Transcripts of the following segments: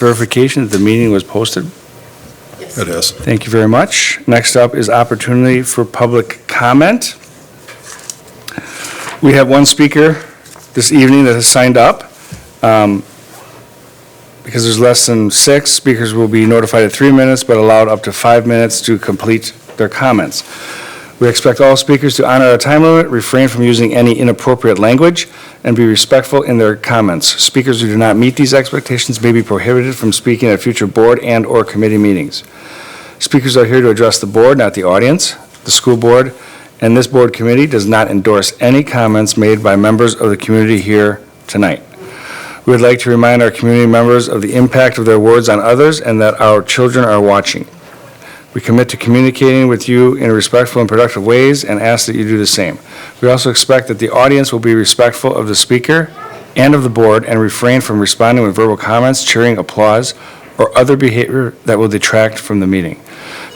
verification that the meeting was posted? Yes. It is. Thank you very much. Next up is opportunity for public comment. We have one speaker this evening that has signed up. Because there's less than 6, speakers will be notified at 3 minutes, but allowed up to 5 minutes to complete their comments. We expect all speakers to honor a time limit, refrain from using any inappropriate language, and be respectful in their comments. Speakers who do not meet these expectations may be prohibited from speaking at future board and/or committee meetings. Speakers are here to address the board, not the audience. The school board and this board committee does not endorse any comments made by members of the community here tonight. We would like to remind our community members of the impact of their words on others and that our children are watching. We commit to communicating with you in respectful and productive ways and ask that you do the same. We also expect that the audience will be respectful of the speaker and of the board and refrain from responding with verbal comments, cheering, applause, or other behavior that will detract from the meeting.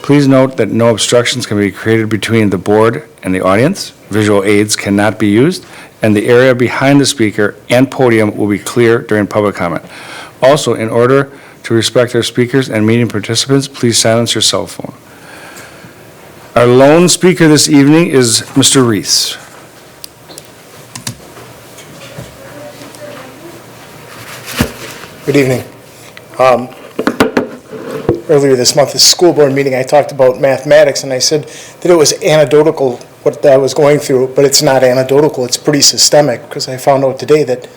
Please note that no obstructions can be created between the board and the audience. Visual aids cannot be used, and the area behind the speaker and podium will be clear during public comment. Also, in order to respect our speakers and meeting participants, please silence your cell phone. Our lone speaker this evening is Mr. Reese. Good evening. Earlier this month, the school board meeting, I talked about mathematics, and I said that it was anecdotal what I was going through, but it's not anecdotal, it's pretty systemic, because I found out today that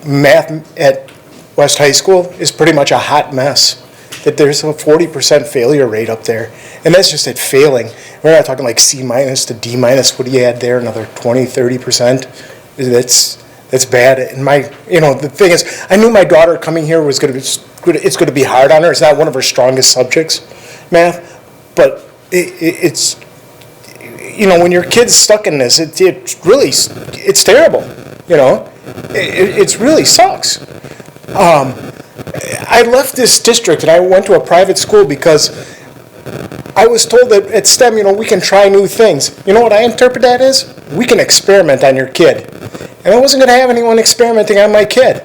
math at West High School is pretty much a hot mess, that there's a 40% failure rate up there, and that's just at failing. We're not talking like C minus to D minus. What do you add there? Another 20, 30%? That's bad. And the thing is, I knew my daughter coming here was it's going to be hard on her. It's not one of her strongest subjects, math, but it's when your kid's stuck in this, it's terrible. It really sucks. I left this district and I went to a private school because I was told that at STEM, we can try new things. You know what I interpret that as? We can experiment on your kid. And I wasn't going to have anyone experimenting on my kid.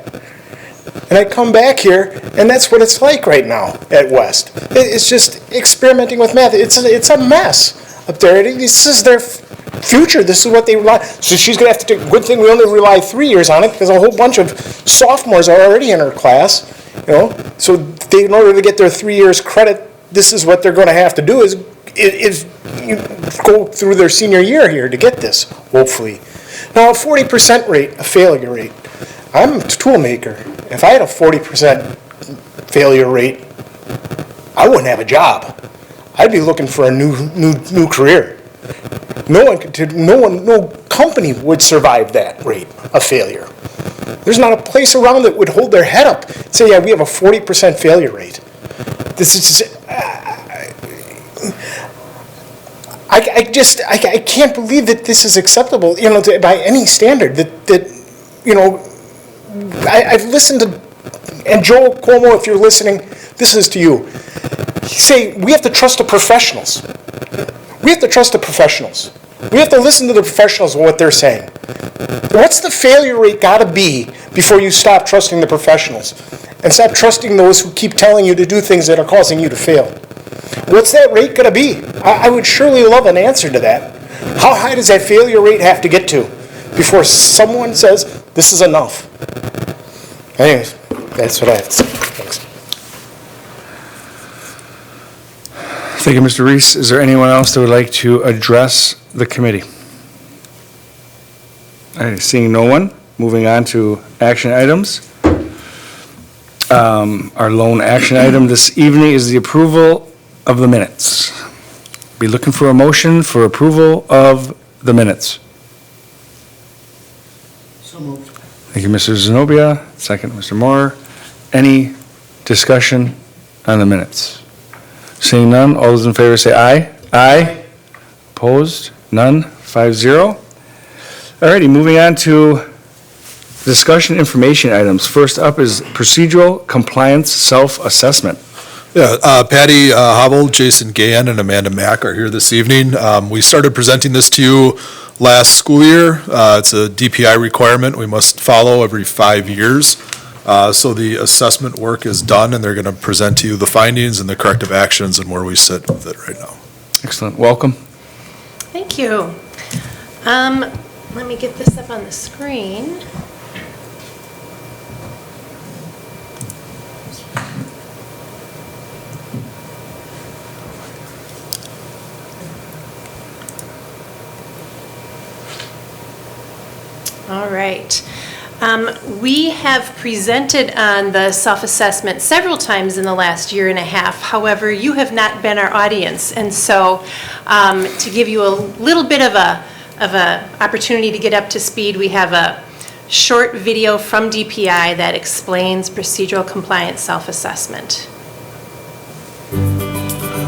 And I come back here, and that's what it's like right now at West. It's just experimenting with math. It's a mess up there. This is their future. This is what they rely. So she's going to have to take. Good thing we only rely 3 years on it, because a whole bunch of sophomores are already in her class. So in order to get their 3 years credit, this is what they're going to have to do is go through their senior year here to get this, hopefully. Now, a 40% rate, a failure rate. I'm a tool maker. If I had a 40% failure rate, I wouldn't have a job. I'd be looking for a new career. No company would survive that rate of failure. There's not a place around that would hold their head up and say, yeah, we have a 40% failure rate. This is I can't believe that this is acceptable, by any standard. I've listened to, and Joe Cuomo, if you're listening, this is to you. Say we have to trust the professionals. We have to trust the professionals. We have to listen to the professionals and what they're saying. What's the failure rate got to be before you stop trusting the professionals and stop trusting those who keep telling you to do things that are causing you to fail? What's that rate going to be? I would surely love an answer to that. How high does that failure rate have to get to before someone says, this is enough? Anyways, that's what I have to say. Thanks. Thank you, Mr. Reese. Is there anyone else that would like to address the committee? All right, seeing no one, moving on to action items. Our lone action item this evening is the approval of the minutes. Be looking for a motion for approval of the minutes. So moved. Thank you, Mr. Zenobia. Second, Mr. Moore. Any discussion on the minutes? Seeing none, all those in favor say aye. Aye. Opposed? None. 5-0. All righty, moving on to discussion information items. First up is procedural compliance self-assessment. Yeah, Patty Hobble, Jason Gann, and Amanda Mack are here this evening. We started presenting this to you last school year. It's a DPI requirement we must follow every 5 years. So the assessment work is done, and they're going to present to you the findings and the corrective actions and where we sit with it right now. Excellent. Welcome. Thank you. Let me get this up on the screen. All right. We have presented on the self-assessment several times in the last year and a half. However, you have not been our audience. And so to give you a little bit of a opportunity to get up to speed, we have a short video from DPI that explains procedural compliance self-assessment.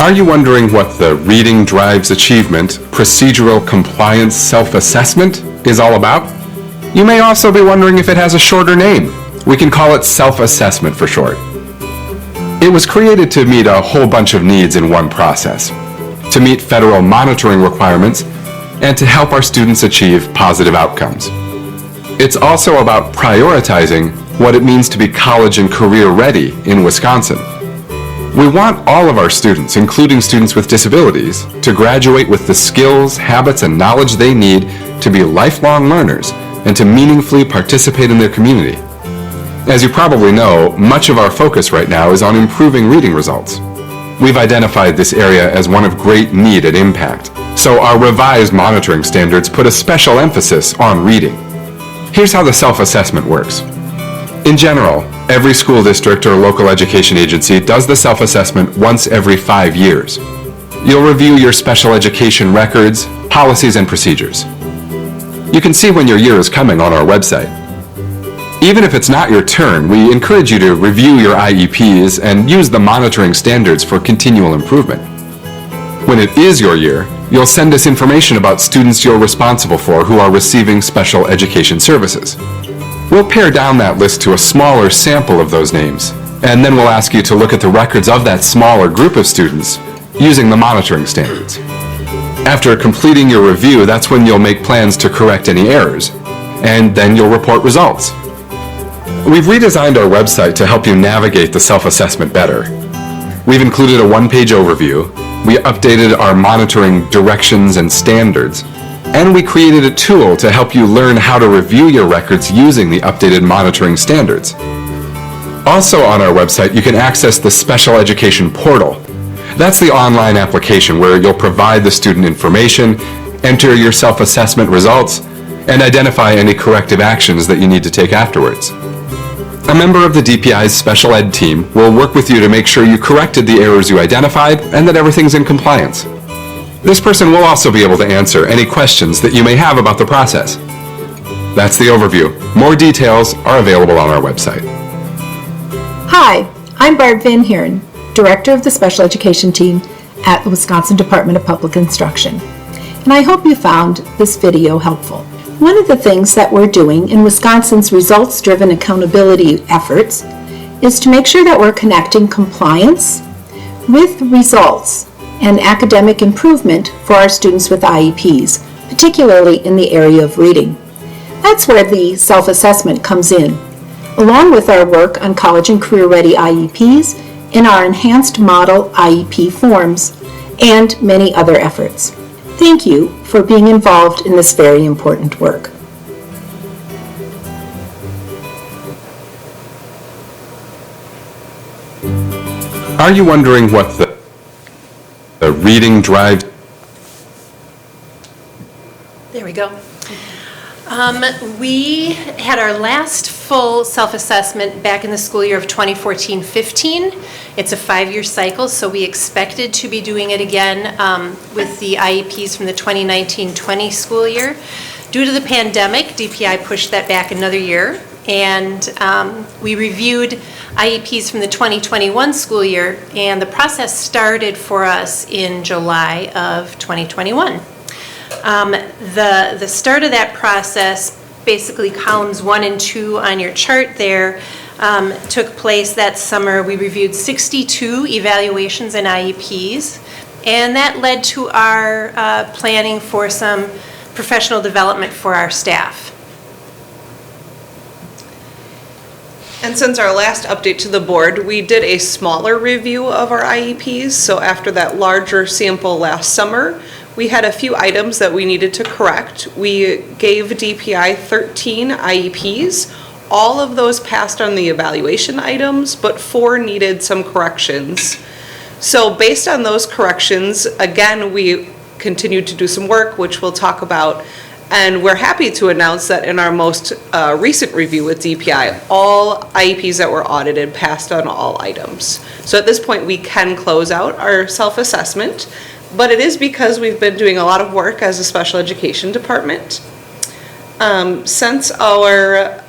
Are you wondering what the Reading Drives Achievement Procedural Compliance Self-Assessment is all about? You may also be wondering if it has a shorter name. We can call it self-assessment for short. It was created to meet a whole bunch of needs in one process, to meet federal monitoring requirements, and to help our students achieve positive outcomes. It's also about prioritizing what it means to be college and career ready in Wisconsin. We want all of our students, including students with disabilities, to graduate with the skills, habits, and knowledge they need to be lifelong learners and to meaningfully participate in their community. As you probably know, much of our focus right now is on improving reading results. We've identified this area as one of great need and impact, so our revised monitoring standards put a special emphasis on reading. Here's how the self-assessment works. In general, every school district or local education agency does the self-assessment once every 5 years. You'll review your special education records, policies, and procedures. You can see when your year is coming on our website. Even if it's not your turn, we encourage you to review your IEPs and use the monitoring standards for continual improvement. When it is your year, you'll send us information about students you're responsible for who are receiving special education services. We'll pare down that list to a smaller sample of those names, and then we'll ask you to look at the records of that smaller group of students using the monitoring standards. After completing your review, that's when you'll make plans to correct any errors, and then you'll report results. We've redesigned our website to help you navigate the self-assessment better. We've included a one-page overview, we updated our monitoring directions and standards, and we created a tool to help you learn how to review your records using the updated monitoring standards. Also on our website, you can access the Special Education Portal. That's the online application where you'll provide the student information, enter your self-assessment results, and identify any corrective actions that you need to take afterwards. A member of the DPI's special ed team will work with you to make sure you corrected the errors you identified and that everything's in compliance. This person will also be able to answer any questions that you may have about the process. That's the overview. More details are available on our website. Hi, I'm Barb Van Heeren, Director of the Special Education Team at the Wisconsin Department of Public Instruction, and I hope you found this video helpful. One of the things that we're doing in Wisconsin's results-driven accountability efforts is to make sure that we're connecting compliance with results and academic improvement for our students with IEPs, particularly in the area of reading. That's where the self-assessment comes in, along with our work on college and career-ready IEPs in our enhanced model IEP forms and many other efforts. Thank you for being involved in this very important work. Are you wondering what the Reading Drives? There we go. We had our last full self-assessment back in the school year of 2014-15. It's a 5-year cycle, so we expected to be doing it again with the IEPs from the 2019-20 school year. Due to the pandemic, DPI pushed that back another year, and we reviewed IEPs from the 2021 school year, and the process started for us in July of 2021. The start of that process, basically columns 1 and 2 on your chart there, took place that summer. We reviewed 62 evaluations and IEPs, and that led to our planning for some professional development for our staff. And since our last update to the board, we did a smaller review of our IEPs. So after that larger sample last summer, we had a few items that we needed to correct. We gave DPI 13 IEPs. All of those passed on the evaluation items, but 4 needed some corrections. So based on those corrections, again, we continued to do some work, which we'll talk about. And we're happy to announce that in our most recent review with DPI, all IEPs that were audited passed on all items. So at this point, we can close out our self-assessment, but it is because we've been doing a lot of work as a special education department. Since our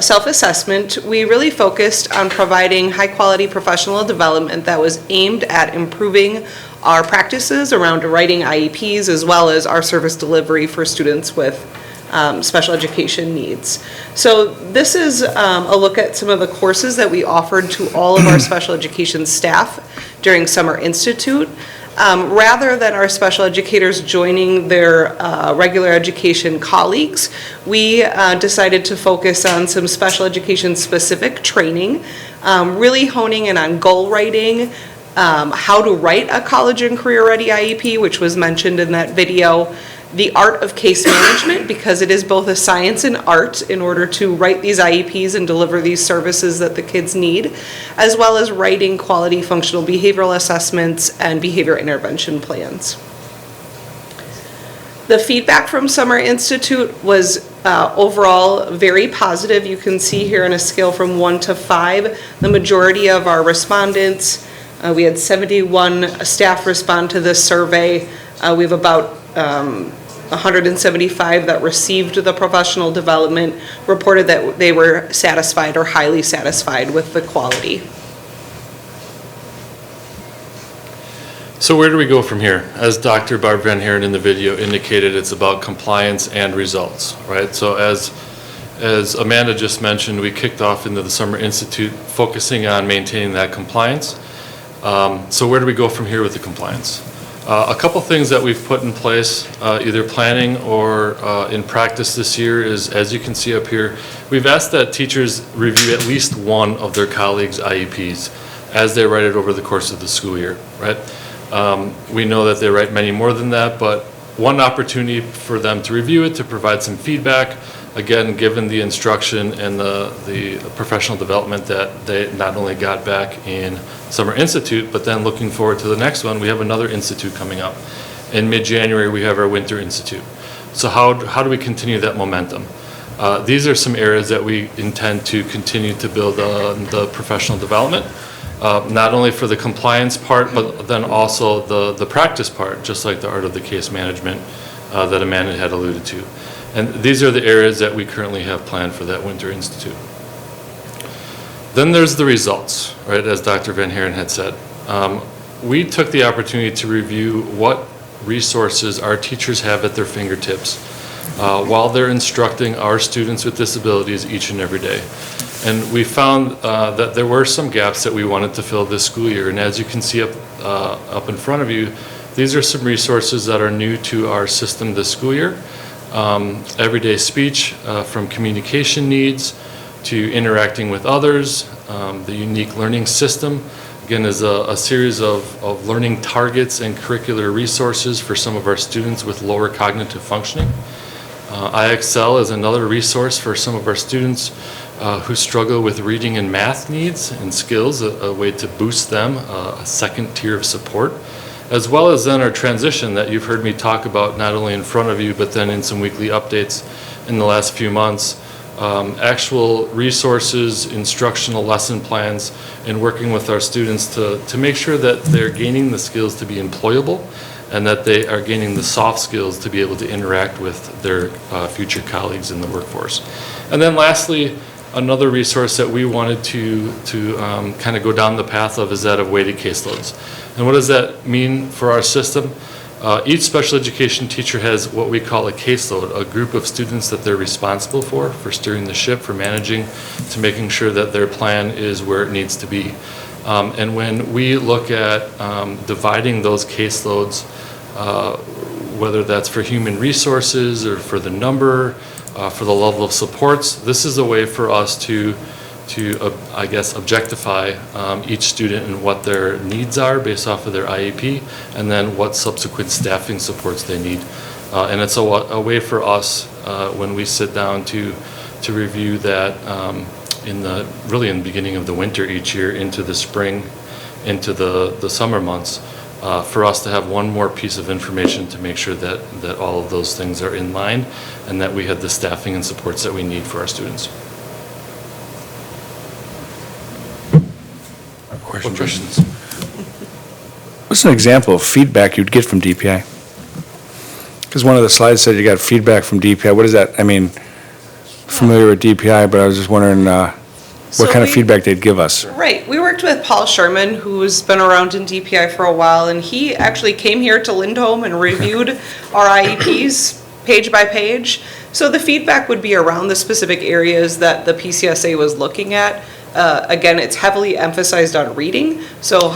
self-assessment, we really focused on providing high-quality professional development that was aimed at improving our practices around writing IEPs, as well as our service delivery for students with special education needs. So this is a look at some of the courses that we offered to all of our special education staff during Summer Institute. Rather than our special educators joining their regular education colleagues, we decided to focus on some special education specific training, really honing in on goal writing, how to write a college and career ready IEP, which was mentioned in that video, the art of case management, because it is both a science and art in order to write these IEPs and deliver these services that the kids need, as well as writing quality functional behavioral assessments and behavior intervention plans. The feedback from Summer Institute was overall very positive. You can see here on a scale from 1 to 5, the majority of our respondents, we had 71 staff respond to this survey. We have about 175 that received the professional development, reported that they were satisfied or highly satisfied with the quality. So where do we go from here? As Dr. Barb Van Haren in the video indicated, it's about compliance and results, right? So as Amanda just mentioned, we kicked off into the Summer Institute focusing on maintaining that compliance. So where do we go from here with the compliance? A couple things that we've put in place, either planning or in practice this year is, as you can see up here, we've asked that teachers review at least one of their colleagues' IEPs as they write it over the course of the school year, right? We know that they write many more than that, but one opportunity for them to review it, to provide some feedback, again, given the instruction and the professional development that they not only got back in Summer Institute, but then looking forward to the next one, we have another institute coming up. In mid-January, we have our Winter Institute. So how do we continue that momentum? These are some areas that we intend to continue to build on the professional development, not only for the compliance part, but then also the practice part, just like the art of the case management that Amanda had alluded to. And these are the areas that we currently have planned for that Winter Institute. Then there's the results, right, as Dr. Van Haren had said. We took the opportunity to review what resources our teachers have at their fingertips while they're instructing our students with disabilities each and every day. And we found that there were some gaps that we wanted to fill this school year. And as you can see up in front of you, these are some resources that are new to our system this school year. Everyday speech, from communication needs to interacting with others. The unique learning system, again, is a series of learning targets and curricular resources for some of our students with lower cognitive functioning. IXL is another resource for some of our students who struggle with reading and math needs and skills, a way to boost them, a second tier of support. As well as then our transition that you've heard me talk about not only in front of you, but then in some weekly updates in the last few months. Actual resources, instructional lesson plans, and working with our students to make sure that they're gaining the skills to be employable and that they are gaining the soft skills to be able to interact with their future colleagues in the workforce. And then lastly, another resource that we wanted to kind of go down the path of is that of weighted caseloads. And what does that mean for our system? Each special education teacher has what we call a caseload, a group of students that they're responsible for steering the ship, for managing, to making sure that their plan is where it needs to be. And when we look at dividing those caseloads, whether that's for human resources or for the number, for the level of supports, this is a way for us to I guess, objectify each student and what their needs are based off of their IEP, and then what subsequent staffing supports they need. And it's a way for us, when we sit down to review that in the beginning of the winter each year into the spring, into the summer months, for us to have one more piece of information to make sure that all of those things are in line and that we have the staffing and supports that we need for our students. Questions? What's an example of feedback you'd get from DPI? Because one of the slides said you got feedback from DPI. What is that? I mean, familiar with DPI, but I was just wondering what kind of feedback they'd give us. Right. We worked with Paul Sherman, who's been around in DPI for a while, and he actually came here to Lindholm and reviewed our IEPs page by page. So the feedback would be around the specific areas that the PCSA was looking at. Again, it's heavily emphasized on reading. So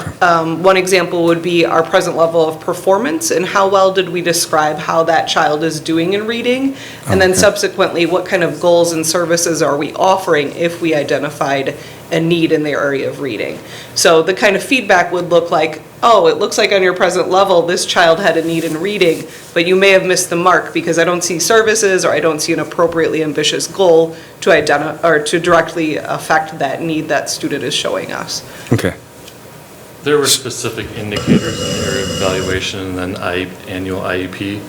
one example would be our present level of performance and how well did we describe how that child is doing in reading? And then subsequently, what kind of goals and services are we offering if we identified a need in the area of reading? So the kind of feedback would look like, oh, it looks like on your present level, this child had a need in reading, but you may have missed the mark because I don't see services or I don't see an appropriately ambitious goal to identify or to directly affect that need that student is showing us. Okay. There were specific indicators in the area of evaluation and then annual IEP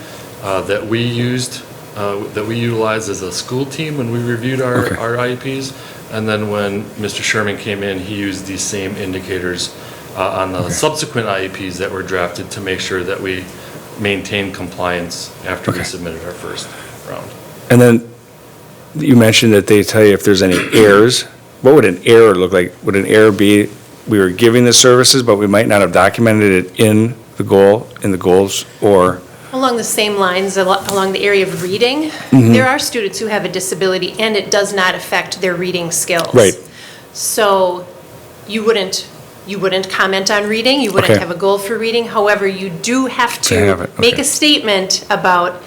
that we used, that we utilized as a school team when we reviewed our IEPs. And then when Mr. Sherman came in, he used these same indicators on the subsequent IEPs that were drafted to make sure that we maintained compliance after we submitted our first round. And then you mentioned that they tell you if there's any errors. What would an error look like? Would an error be we were giving the services, but we might not have documented it in the goals, or? Along the same lines, along the area of reading, there are students who have a disability and it does not affect their reading skills. Right. So you wouldn't comment on reading, you wouldn't have a goal for reading. However, you do have to make a statement about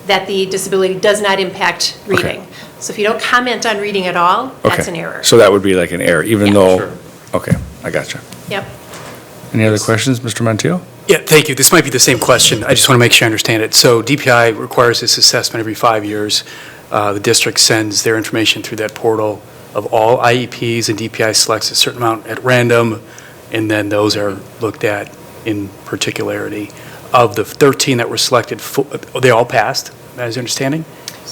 that the disability does not impact reading. So if you don't comment on reading at all, that's an error. So that would be like an error, even though, Sure. okay, I gotcha. Yep. Any other questions, Mr. Montiel? Yeah, thank you. This might be the same question. I just want to make sure I understand it. So DPI requires this assessment every 5 years. The district sends their information through that portal of all IEPs, and DPI selects a certain amount at random, and then those are looked at in particularity. Of the 13 that were selected, they all passed, as your understanding?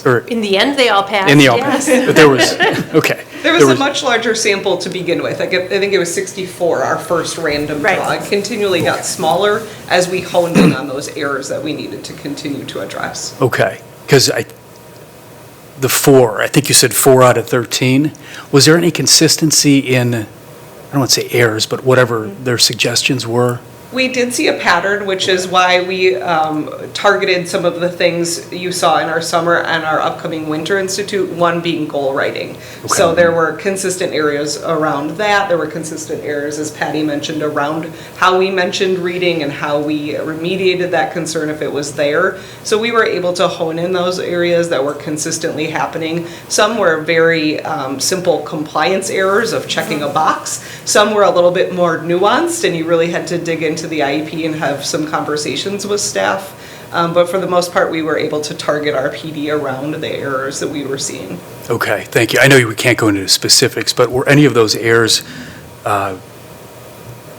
Or In the end, they all passed. in the all yes. passed? But there was, okay. There was a much larger sample to begin with. I think it was 64, our first random Right. draw. It continually got smaller as we honed in on those errors that we needed to continue to address. Okay, because I think you said 4 out of 13. Was there any consistency in, I don't want to say errors, but whatever their suggestions were? We did see a pattern, which is why we targeted some of the things you saw in our summer and our upcoming winter institute, one being goal writing. So there were consistent areas around that. There were consistent areas, as Patty mentioned, around how we mentioned reading and how we remediated that concern if it was there. So we were able to hone in those areas that were consistently happening. Some were very simple compliance errors of checking a box. Some were a little bit more nuanced, and you really had to dig into the IEP and have some conversations with staff. But for the most part, we were able to target our PD around the errors that we were seeing. Okay, thank you. I know we can't go into specifics, but were any of those errors a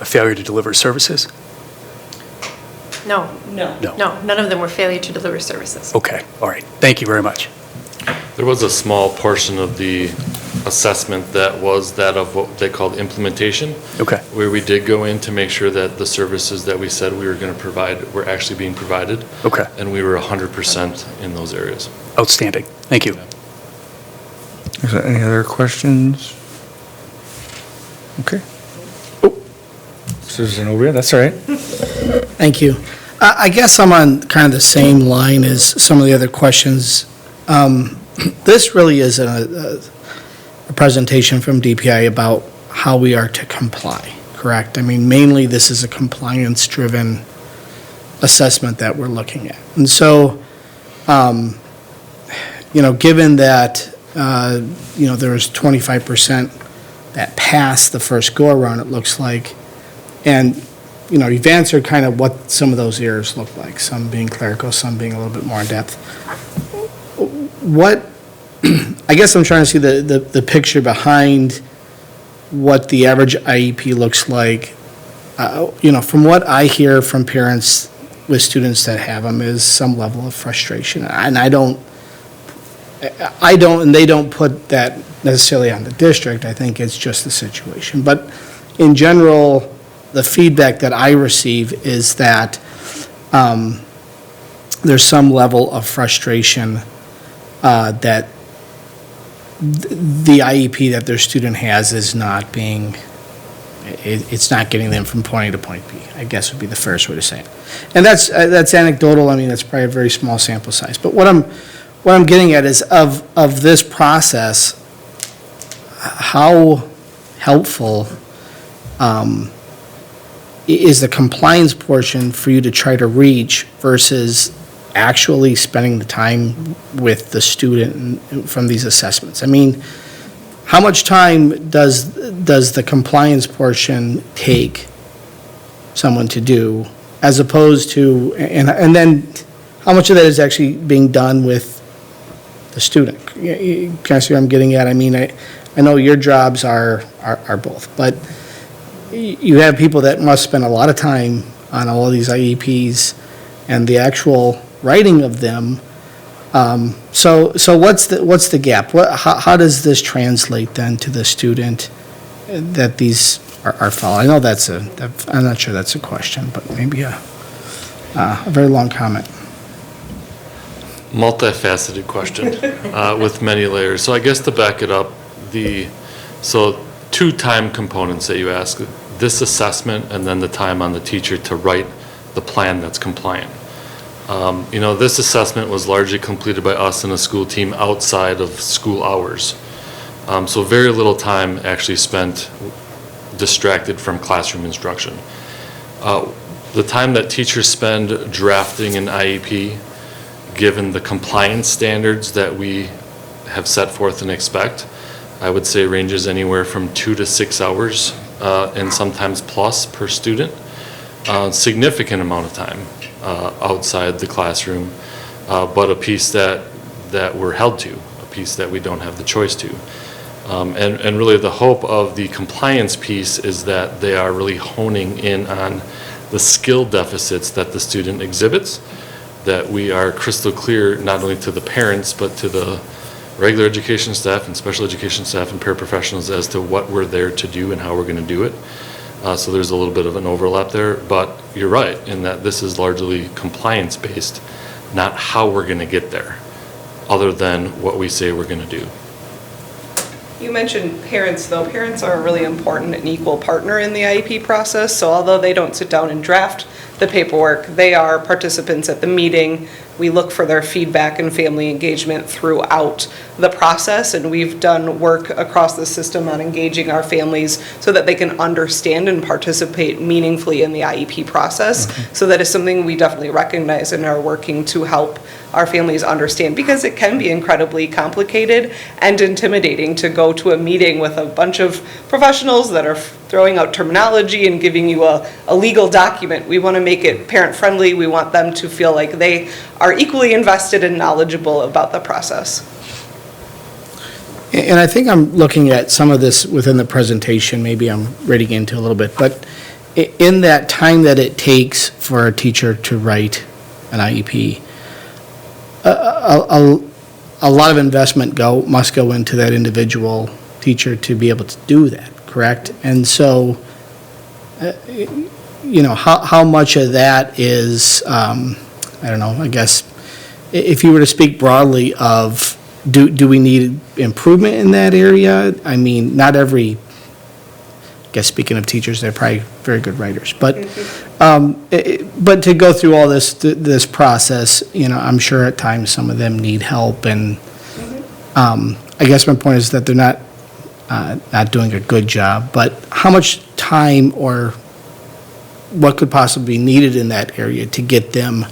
failure to deliver services? No. No. No, none of them were failure to deliver services. Okay, all right. Thank you very much. There was a small portion of the assessment that was that of what they called implementation. Okay. Where we did go in to make sure that the services that we said we were going to provide were actually being provided. Okay. And we were 100% in those areas. Outstanding. Thank you. Is there any other questions? Okay. Oh, Susan over here, that's all right. Thank you. I guess I'm on kind of the same line as some of the other questions. This really is a presentation from DPI about how we are to comply, correct? I mean, mainly this is a compliance-driven assessment that we're looking at. And so, given that, there was 25% that pass the first go-around, it looks like. And, you know, you've answered kind of what some of those errors look like, some being clerical, some being a little bit more in-depth. What, I guess I'm trying to see the picture behind what the average IEP looks like. You know, from what I hear from parents with students that have them is some level of frustration. And and they don't put that necessarily on the district. I think it's just the situation. But in general, the feedback that I receive is that there's some level of frustration that the IEP that their student has is not being, it's not getting them from point A to point B, I guess would be the first way to say it. And that's anecdotal. I mean, that's probably a very small sample size. But what I'm getting at is of this process, how helpful is the compliance portion for you to try to reach versus actually spending the time with the student from these assessments? I mean, how much time does the compliance portion take someone to do, as opposed to, and then how much of that is actually being done with the student? Can I see what I'm getting at? I mean, I know your jobs are both, but you have people that must spend a lot of time on all of these IEPs and the actual writing of them. So what's the gap? How does this translate then to the student that these are followed? I know I'm not sure that's a question, but maybe a very long comment. Multifaceted question with many layers. So I guess to back it up, so 2 time components that you ask, this assessment and then the time on the teacher to write the plan that's compliant. You know, this assessment was largely completed by us and a school team outside of school hours. So very little time actually spent distracted from classroom instruction. The time that teachers spend drafting an IEP, given the compliance standards that we have set forth and expect, I would say ranges anywhere from 2 to 6 hours and sometimes plus per student. Significant amount of time outside the classroom, but a piece that we're held to, a piece that we don't have the choice to. And really the hope of the compliance piece is that they are really honing in on the skill deficits that the student exhibits, that we are crystal clear not only to the parents but to the regular education staff and special education staff and paraprofessionals as to what we're there to do and how we're going to do it. So there's a little bit of an overlap there, but you're right in that this is largely compliance-based, not how we're going to get there, other than what we say we're going to do. You mentioned parents, though. Parents are a really important and equal partner in the IEP process, so although they don't sit down and draft the paperwork, they are participants at the meeting. We look for their feedback and family engagement throughout the process, and we've done work across the system on engaging our families so that they can understand and participate meaningfully in the IEP process. So that is something we definitely recognize and are working to help our families understand, because it can be incredibly complicated and intimidating to go to a meeting with a bunch of professionals that are throwing out terminology and giving you a legal document. We want to make it parent-friendly. We want them to feel like they are equally invested and knowledgeable about the process. And I think I'm looking at some of this within the presentation, maybe I'm reading into a little bit, but in that time that it takes for a teacher to write an IEP, a lot of investment must go into that individual teacher to be able to do that, correct? And so, you know, how much of that is, I don't know, I guess, if you were to speak broadly of, do we need improvement in that area? I mean, not every, I guess speaking of teachers, they're probably very good writers, but to go through all this process, you know, I'm sure at times some of them need help, and I guess my point is that they're not doing a good job, but how much time or what could possibly be needed in that area to get them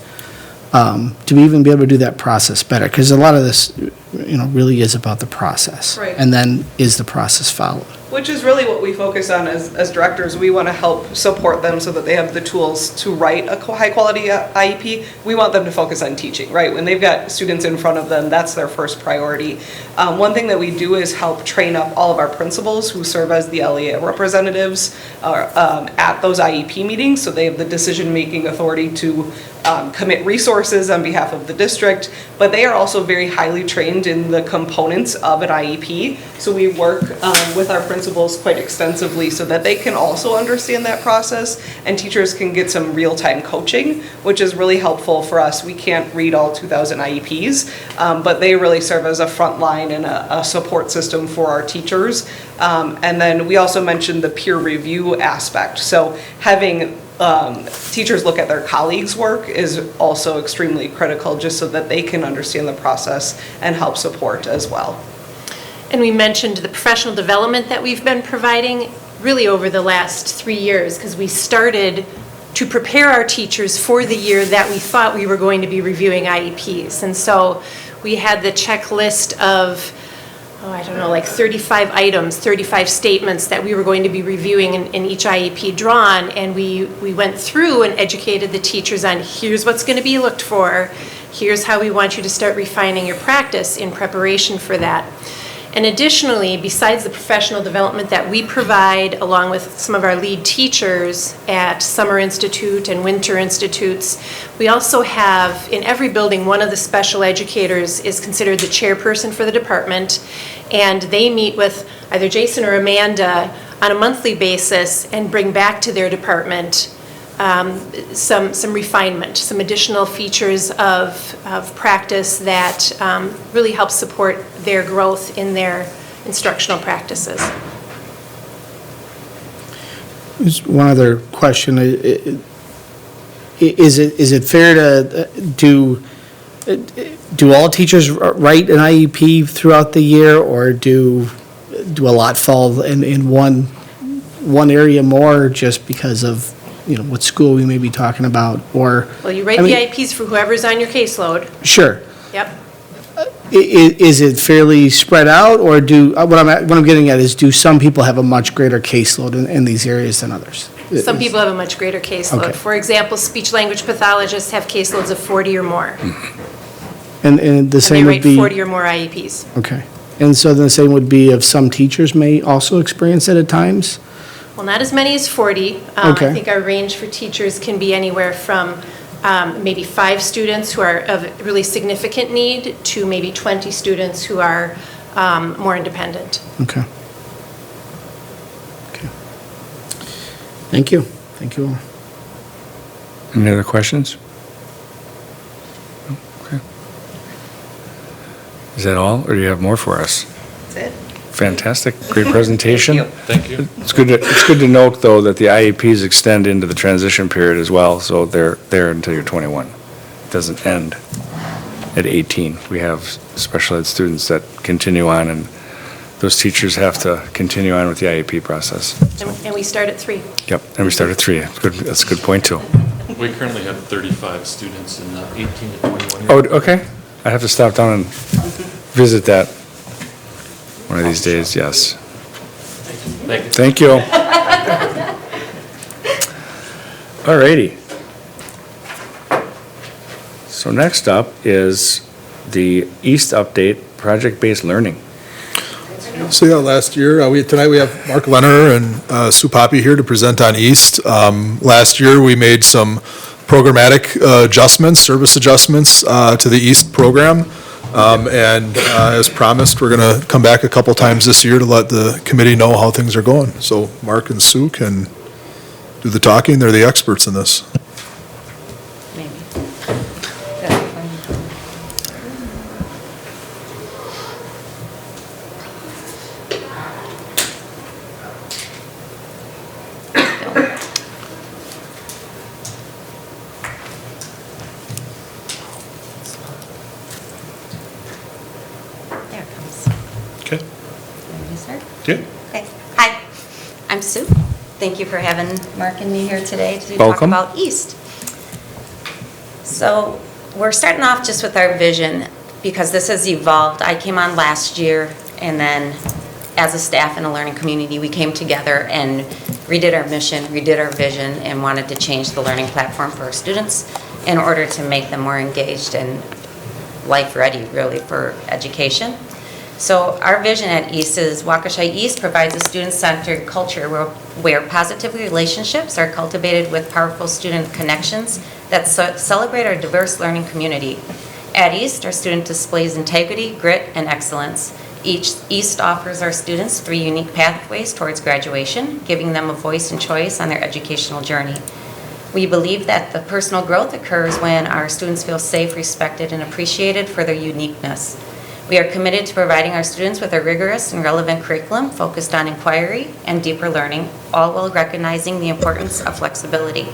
to even be able to do that process better? Because a lot of this, you know, really is about the process. Right. And then is the process followed? which is really what we focus on as directors. We want to help support them so that they have the tools to write a high-quality IEP. We want them to focus on teaching, right? When they've got students in front of them, that's their first priority. One thing that we do is help train up all of our principals who serve as the LEA representatives at those IEP meetings, so they have the decision-making authority to commit resources on behalf of the district, but they are also very highly trained in the components of an IEP. So we work with our principals quite extensively so that they can also understand that process, and teachers can get some real-time coaching, which is really helpful for us. We can't read all 2,000 IEPs, but they really serve as a front line and a support system for our teachers. And then we also mentioned the peer review aspect. So having teachers look at their colleagues' work is also extremely critical, just so that they can understand the process and help support as well. And we mentioned the professional development that we've been providing really over the last 3 years, because we started to prepare our teachers for the year that we thought we were going to be reviewing IEPs. And so we had the checklist of, like 35 items, 35 statements that we were going to be reviewing in each IEP drawn, and we went through and educated the teachers on here's what's going to be looked for, here's how we want you to start refining your practice in preparation for that. And additionally, besides the professional development that we provide along with some of our lead teachers at Summer Institute and Winter Institutes, we also have, in every building, one of the special educators is considered the chairperson for the department, and they meet with either Jason or Amanda on a monthly basis and bring back to their department some refinement, some additional features of practice that really help support their growth in their instructional practices. Just one other question. Is it fair to do all teachers write an IEP throughout the year, or do a lot fall in one area more just because of what school we may be talking about, or? Well, you write the IEPs for whoever's on your caseload. Sure. Yep. Is it fairly spread out, or what I'm getting at is, do some people have a much greater caseload in these areas than others? Some people have a much greater caseload. Okay. For example, speech-language pathologists have caseloads of 40 or more. And the same would They be? write 40 or more IEPs. Okay. And so the same would be if some teachers may also experience it at times? Well, not as many as 40. Okay. I think our range for teachers can be anywhere from maybe 5 students who are of really significant need to maybe 20 students who are more independent. Okay. Thank you. Thank you all. Any other questions? Okay. Is that all, or do you have more for us? That's it. Fantastic, great presentation. Thank you. It's good to note, though, that the IEPs extend into the transition period as well, so they're there until you're 21. It doesn't end at 18. We have special ed students that continue on, and those teachers have to continue on with the IEP process. And we start at 3. Yep, and we start at 3. That's a good point, too. We currently have 35 students in the 18 to 21 Oh, year. okay. I have to stop down and visit that one of these days, yes. Thank you. Thank you. All righty. So next up is the East Update, Project-Based Learning. So yeah, last year, tonight we have Mark Leonard and Sue Poppy here to present on East. Last year, we made some programmatic adjustments, service adjustments to the East program. And as promised, we're going to come back a couple times this year to let the committee know how things are going. So Mark and Sue can do the talking. They're the experts in this. There it comes. Okay. Ready to start? Yeah. Okay. Hi, I'm Sue. Thank you for having Mark and me here today to Welcome. talk about East. So we're starting off just with our vision because this has evolved. I came on last year and then as a staff and a learning community, we came together and redid our mission, redid our vision, and wanted to change the learning platform for our students in order to make them more engaged and life-ready, really, for education. So our vision at East is Waukesha East provides a student-centered culture where positive relationships are cultivated with powerful student connections that celebrate our diverse learning community. At East, our student displays integrity, grit, and excellence. East offers our students 3 unique pathways towards graduation, giving them a voice and choice on their educational journey. We believe that the personal growth occurs when our students feel safe, respected, and appreciated for their uniqueness. We are committed to providing our students with a rigorous and relevant curriculum focused on inquiry and deeper learning, all while recognizing the importance of flexibility.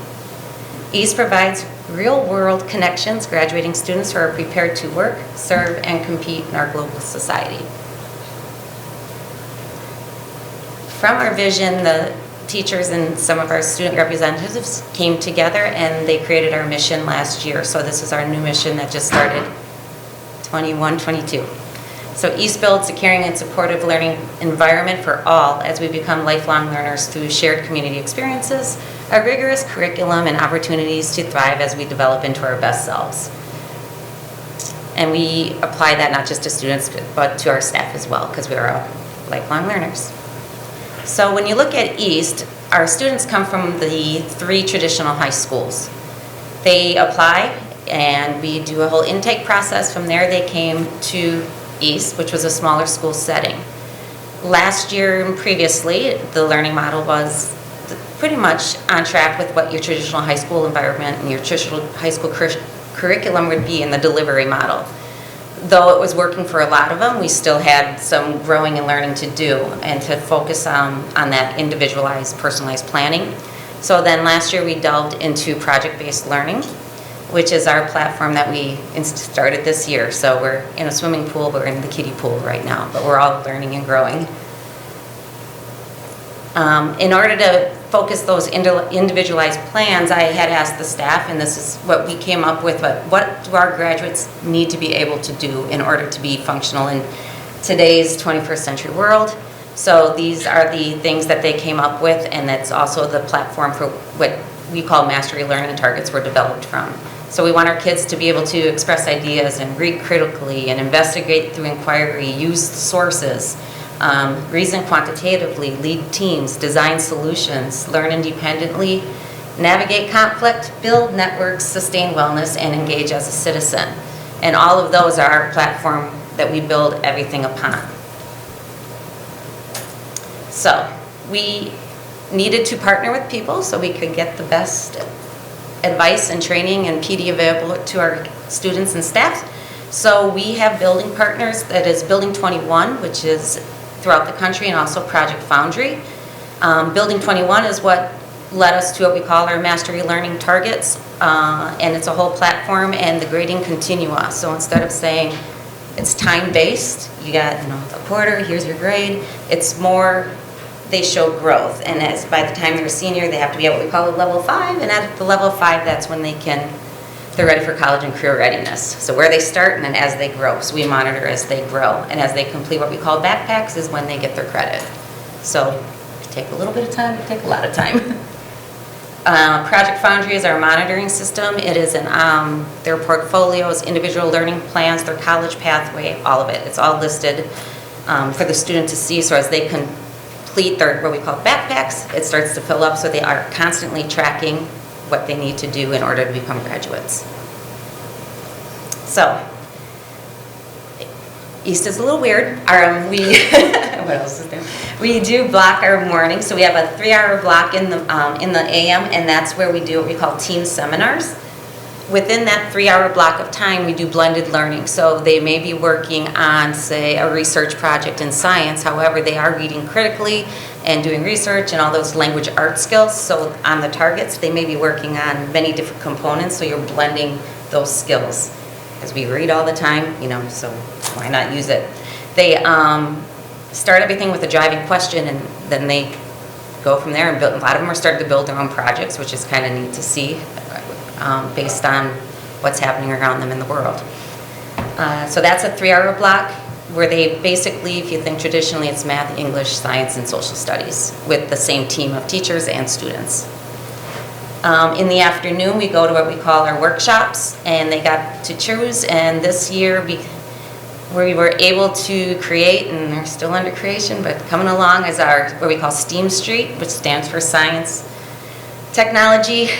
East provides real-world connections, graduating students who are prepared to work, serve, and compete in our global society. From our vision, the teachers and some of our student representatives came together and they created our mission last year. So this is our new mission that just started 21-22. So East builds a caring and supportive learning environment for all as we become lifelong learners through shared community experiences, a rigorous curriculum, and opportunities to thrive as we develop into our best selves. And we apply that not just to students, but to our staff as well, because we are all lifelong learners. So when you look at East, our students come from the 3 traditional high schools. They apply, and we do a whole intake process. From there, they came to East, which was a smaller school setting. Last year and previously, the learning model was pretty much on track with what your traditional high school environment and your traditional high school curriculum would be in the delivery model. Though it was working for a lot of them, we still had some growing and learning to do and to focus on that individualized, personalized planning. So then last year we delved into project-based learning, which is our platform that we started this year. So we're in a swimming pool, we're in the kiddie pool right now, but we're all learning and growing. In order to focus those individualized plans, I had asked the staff, and this is what we came up with, but what do our graduates need to be able to do in order to be functional in today's 21st century world? So these are the things that they came up with, and that's also the platform for what we call mastery learning targets were developed from. So we want our kids to be able to express ideas and read critically and investigate through inquiry, use sources, reason quantitatively, lead teams, design solutions, learn independently, navigate conflict, build networks, sustain wellness, and engage as a citizen. And all of those are our platform that we build everything upon. So we needed to partner with people so we could get the best advice and training and PD available to our students and staff. So we have building partners, that is Building 21, which is throughout the country, and also Project Foundry. Building 21 is what led us to what we call our mastery learning targets, and it's a whole platform and the grading continua. So instead of saying it's time-based, you got a quarter, here's your grade, it's more they show growth, and as by the time they're a senior, they have to be at what we call a level 5, and at the level 5, that's when they're ready for college and career readiness. So where they start and then as they grow. So we monitor as they grow, and as they complete what we call backpacks is when they get their credit. So it can take a little bit of time, it can take a lot of time. Project Foundry is our monitoring system. It is their portfolios, individual learning plans, their college pathway, all of it. It's all listed for the student to see. So as they complete their what we call backpacks, it starts to fill up, so they are constantly tracking what they need to do in order to become graduates. So East is a little weird. What else is there? We do block our morning, so we have a 3-hour block in the AM, and that's where we do what we call team seminars. Within that 3-hour block of time, we do blended learning. So they may be working on, say, a research project in science. However, they are reading critically and doing research and all those language art skills. So on the targets, they may be working on many different components, so you're blending those skills. Because we read all the time, so why not use it? They start everything with a driving question, and then they go from there and build. A lot of them are starting to build their own projects, which is kind of neat to see. Based on what's happening around them in the world. So that's a 3-hour block. where they basically, if you think traditionally, it's math, English, science, and social studies with the same team of teachers and students. In the afternoon, we go to what we call our workshops, and they got to choose, and this year we were able to create, and they're still under creation, but coming along is our, what we call STEAM Street, which stands for Science, Technology,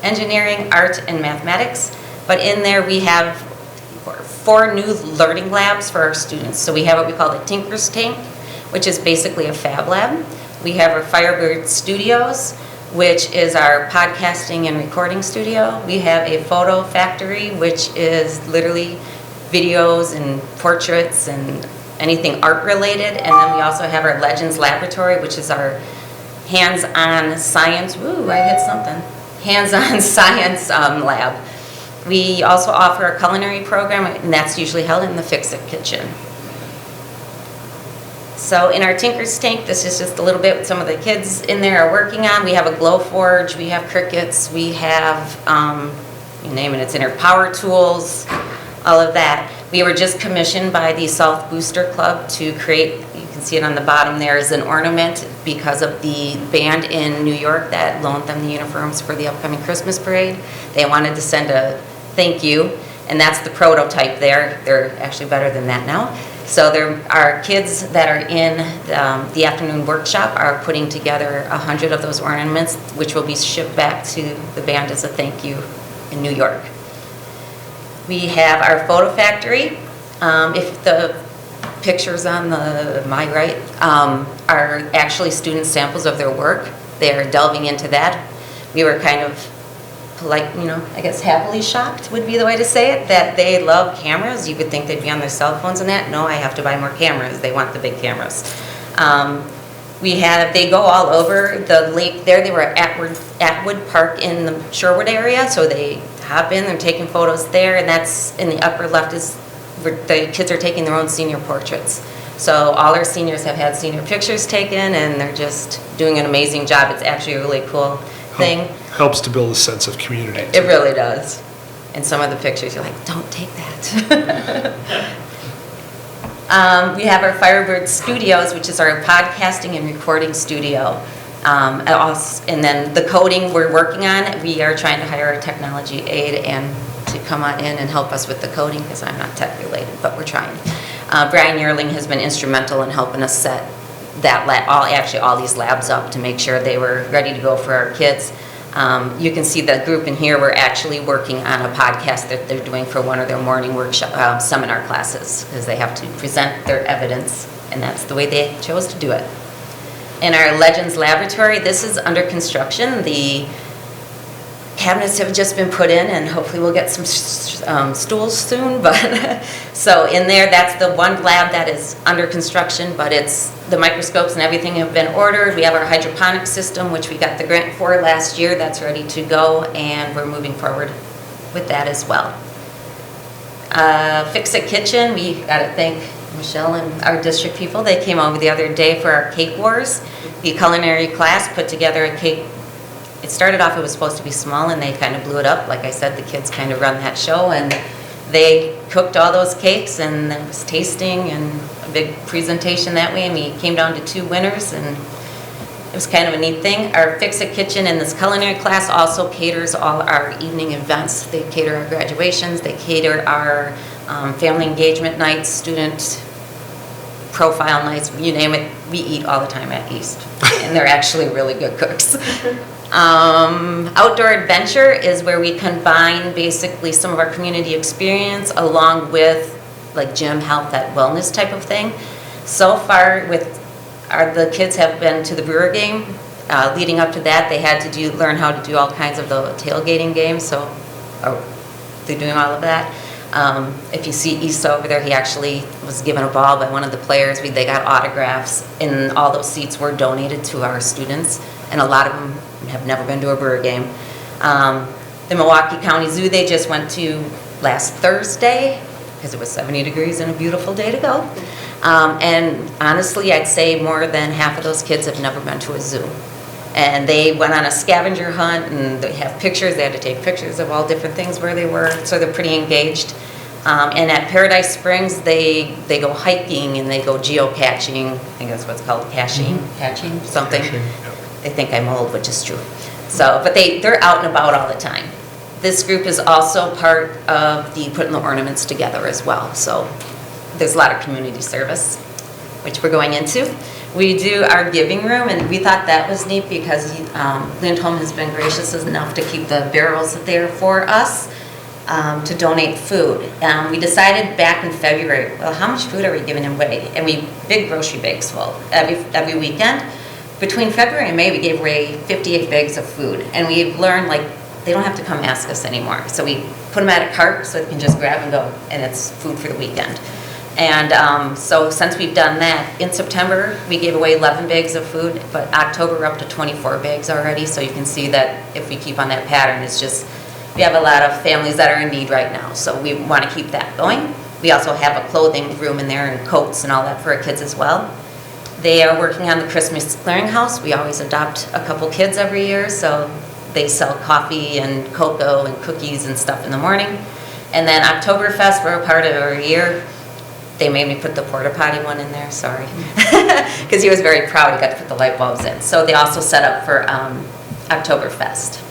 Engineering, Art, and Mathematics. But in there we have 4 new learning labs for our students. So we have what we call the Tinker's Tank, which is basically a fab lab. We have our Firebird Studios, which is our podcasting and recording studio. We have a photo factory, which is literally videos and portraits and anything art related. And then we also have our Legends Laboratory, which is our hands-on science, woo, I hit something, hands-on science lab. We also offer a culinary program, and that's usually held in the Fix-It kitchen. So in our Tinker's Tank, this is just a little bit what some of the kids in there are working on. We have a glow forge, we have crickets, we have, you name it, it's in our power tools, all of that. We were just commissioned by the South Booster Club to create, you can see it on the bottom there, is an ornament because of the band in New York that loaned them the uniforms for the upcoming Christmas parade. They wanted to send a thank you, and that's the prototype there. They're actually better than that now. So our kids that are in the afternoon workshop are putting together 100 of those ornaments, which will be shipped back to the band as a thank you in New York. We have our photo factory. If the pictures on my right are actually student samples of their work, they're delving into that. We were kind of like, I guess happily shocked would be the way to say it, that they love cameras. You would think they'd be on their cell phones and that. No, I have to buy more cameras. They want the big cameras. They go all over the lake there. They were at Atwood Park in the Shorewood area, so they hop in, they're taking photos there, and that's in the upper left is where the kids are taking their own senior portraits. So all our seniors have had senior pictures taken, and they're just doing an amazing job. It's actually a really cool thing. Helps to build a sense of community. It really does. And some of the pictures, you're like, don't take that. We have our Firebird Studios, which is our podcasting and recording studio. And then the coding we're working on, we are trying to hire a technology aide and to come on in and help us with the coding, because I'm not tech related, but we're trying. Brian Yearling has been instrumental in helping us set that all these labs up to make sure they were ready to go for our kids. You can see the group in here, we're actually working on a podcast that they're doing for one of their morning workshop seminar classes, because they have to present their evidence, and that's the way they chose to do it. In our Legends Laboratory, this is under construction. The cabinets have just been put in, and hopefully we'll get some stools soon. But so in there, that's the one lab that is under construction, but the microscopes and everything have been ordered. We have our hydroponic system, which we got the grant for last year. That's ready to go, and we're moving forward with that as well. Fix-It Kitchen, we got to thank Michelle and our district people. They came over the other day for our cake wars. The culinary class put together a cake. It started off, it was supposed to be small, and they kind of blew it up. Like I said, the kids kind of run that show, and they cooked all those cakes, and then it was tasting and a big presentation that way, and we came down to 2 winners, and it was kind of a neat thing. Our Fix-It Kitchen in this culinary class also caters all our evening events. They cater our graduations, they cater our family engagement nights, student profile nights, you name it. We eat all the time at East, and they're actually really good cooks. Outdoor Adventure is where we combine basically some of our community experience along with like gym, health, that wellness type of thing. So far the kids have been to the Brewer game. Leading up to that, they had to learn how to do all kinds of the tailgating games, so they're doing all of that. If you see Issa over there, he actually was given a ball by one of the players. They got autographs, and all those seats were donated to our students, and a lot of them have never been to a Brewer game. The Milwaukee County Zoo, they just went to last Thursday, because it was 70 degrees and a beautiful day to go. And honestly, I'd say more than half of those kids have never been to a zoo. And they went on a scavenger hunt, and they have pictures. They had to take pictures of all different things where they were, so they're pretty engaged. And at Paradise Springs, they go hiking and they go geocaching. I think that's what's called patching, something. They think I'm old, which is true. So, but they're out and about all the time. This group is also part of the putting the ornaments together as well. So there's a lot of community service, which we're going into. We do our giving room, and we thought that was neat because Lindholm has been gracious enough to keep the barrels there for us to donate food. We decided back in February, well, how much food are we giving away? And we big grocery bags full every weekend. Between February and May, we gave away 58 bags of food, and we've learned like they don't have to come ask us anymore. So we put them at a cart so they can just grab and go, and it's food for the weekend. And so since we've done that, in September, we gave away 11 bags of food, but October we're up to 24 bags already. So you can see that if we keep on that pattern, it's just, we have a lot of families that are in need right now. So we want to keep that going. We also have a clothing room in there and coats and all that for our kids as well. They are working on the Christmas clearinghouse. We always adopt a couple kids every year, so they sell coffee and cocoa and cookies and stuff in the morning. And then Oktoberfest, we're a part of every year. They made me put the porta potty one in there, sorry. Because he was very proud he got to put the light bulbs in. So they also set up for Oktoberfest.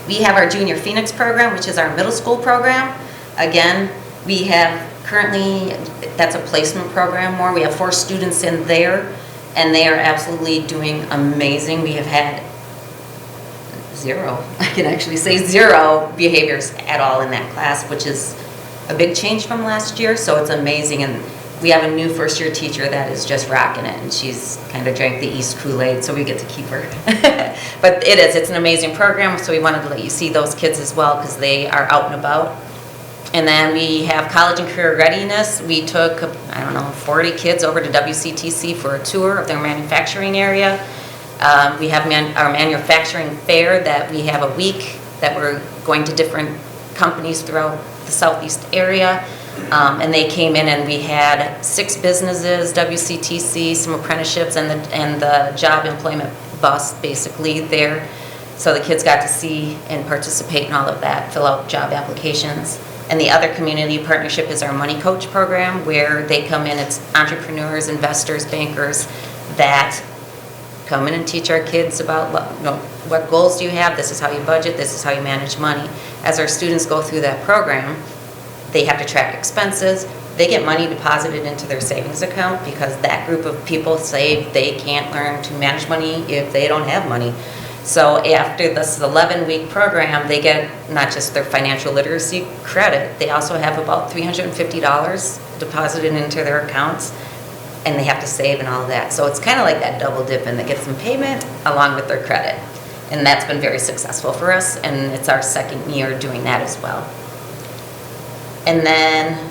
We have our Junior Phoenix program, which is our middle school program. Again, we have currently, that's a placement program more. We have 4 students in there, and they are absolutely doing amazing. We have had 0, I can actually say 0 behaviors at all in that class, which is a big change from last year, so it's amazing. And we have a new first-year teacher that is just rocking it, and she's kind of drank the East Kool-Aid, so we get to keep her. But it's an amazing program, so we wanted to let you see those kids as well, because they are out and about. And then we have college and career readiness. We took, 40 kids over to WCTC for a tour of their manufacturing area. We have our manufacturing fair that we have a week that we're going to different companies throughout the southeast area. And they came in and we had 6 businesses, WCTC, some apprenticeships, and the job employment bus basically there. So the kids got to see and participate in all of that, fill out job applications. And the other community partnership is our Money Coach program, where they come in, it's entrepreneurs, investors, bankers that come in and teach our kids about what goals do you have, this is how you budget, this is how you manage money. As our students go through that program, they have to track expenses. They get money deposited into their savings account because that group of people say they can't learn to manage money if they don't have money. So after this 11-week program, they get not just their financial literacy credit, they also have about $350 deposited into their accounts, and they have to save and all of that. So it's kind of like that double dip, and that gets them payment along with their credit. And that's been very successful for us, and it's our 2nd year doing that as well. And then,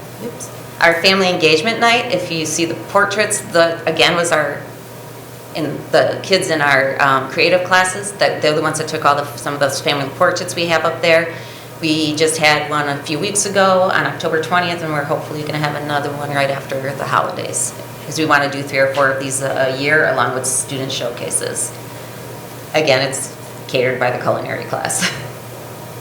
our family engagement night, if you see the portraits, again was the kids in our creative classes, they're the ones that took some of those family portraits we have up there. We just had one a few weeks ago on October 20th, and we're hopefully going to have another one right after the holidays, because we want to do 3 or 4 of these a year along with student showcases. Again, it's catered by the culinary class.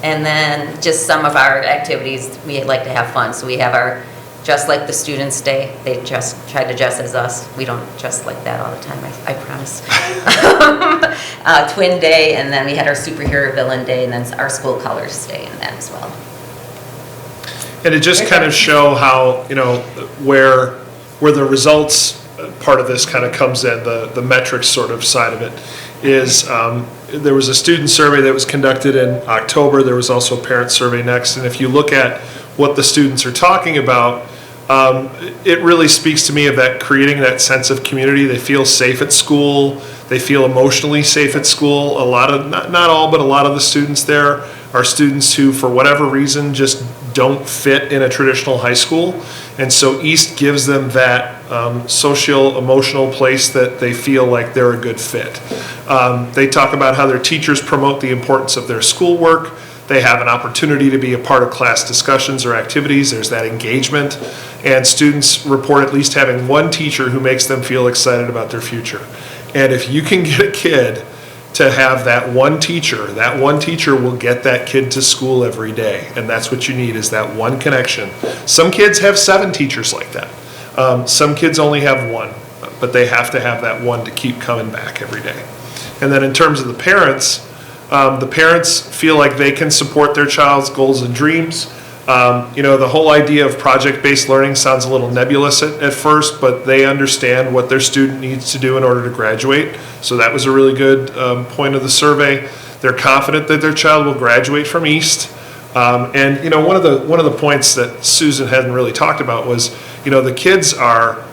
And then just some of our activities, we like to have fun. So we have our Just Like the Students Day. They just try to dress as us. We don't dress like that all the time, I promise. Twin Day, and then we had our Superhero Villain Day, and then our School Colors Day in that as well. And to just kind of show how, where the results part of this kind of comes in, the metrics sort of side of it, is there was a student survey that was conducted in October. There was also a parent survey next. And if you look at what the students are talking about, it really speaks to me of that creating that sense of community. They feel safe at school. They feel emotionally safe at school. A lot of, not all, but a lot of the students there are students who, for whatever reason, just don't fit in a traditional high school. And so East gives them that social, emotional place that they feel like they're a good fit. They talk about how their teachers promote the importance of their schoolwork. They have an opportunity to be a part of class discussions or activities. There's that engagement. And students report at least having one teacher who makes them feel excited about their future. And if you can get a kid to have that one teacher. That one teacher will get that kid to school every day, and that's what you need, is that one connection. Some kids have 7 teachers like that. Some kids only have 1, but they have to have that one to keep coming back every day. And then in terms of the parents feel like they can support their child's goals and dreams. The whole idea of project-based learning sounds a little nebulous at first, but they understand what their student needs to do in order to graduate. So that was a really good point of the survey. They're confident that their child will graduate from East. And one of the points that Susan hadn't really talked about was, the kids are.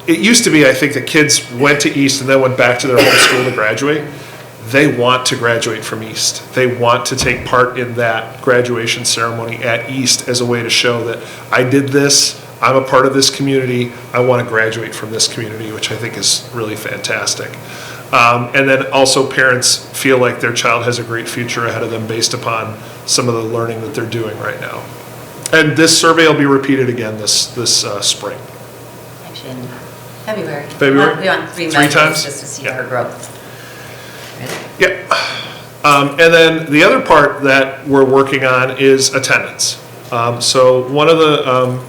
It used to be, I think, that kids went to East and then went back to their home school to graduate. They want to graduate from East. They want to take part in that graduation ceremony at East as a way to show that I did this, I'm a part of this community, I want to graduate from this community, which I think is really fantastic. And then also parents feel like their child has a great future ahead of them based upon some of the learning that they're doing right now. And this survey will be repeated again this spring. Actually, in February. February? We want 3 3 measures times? just to see Yeah. our growth. Yep. And then the other part that we're working on is attendance. So one of the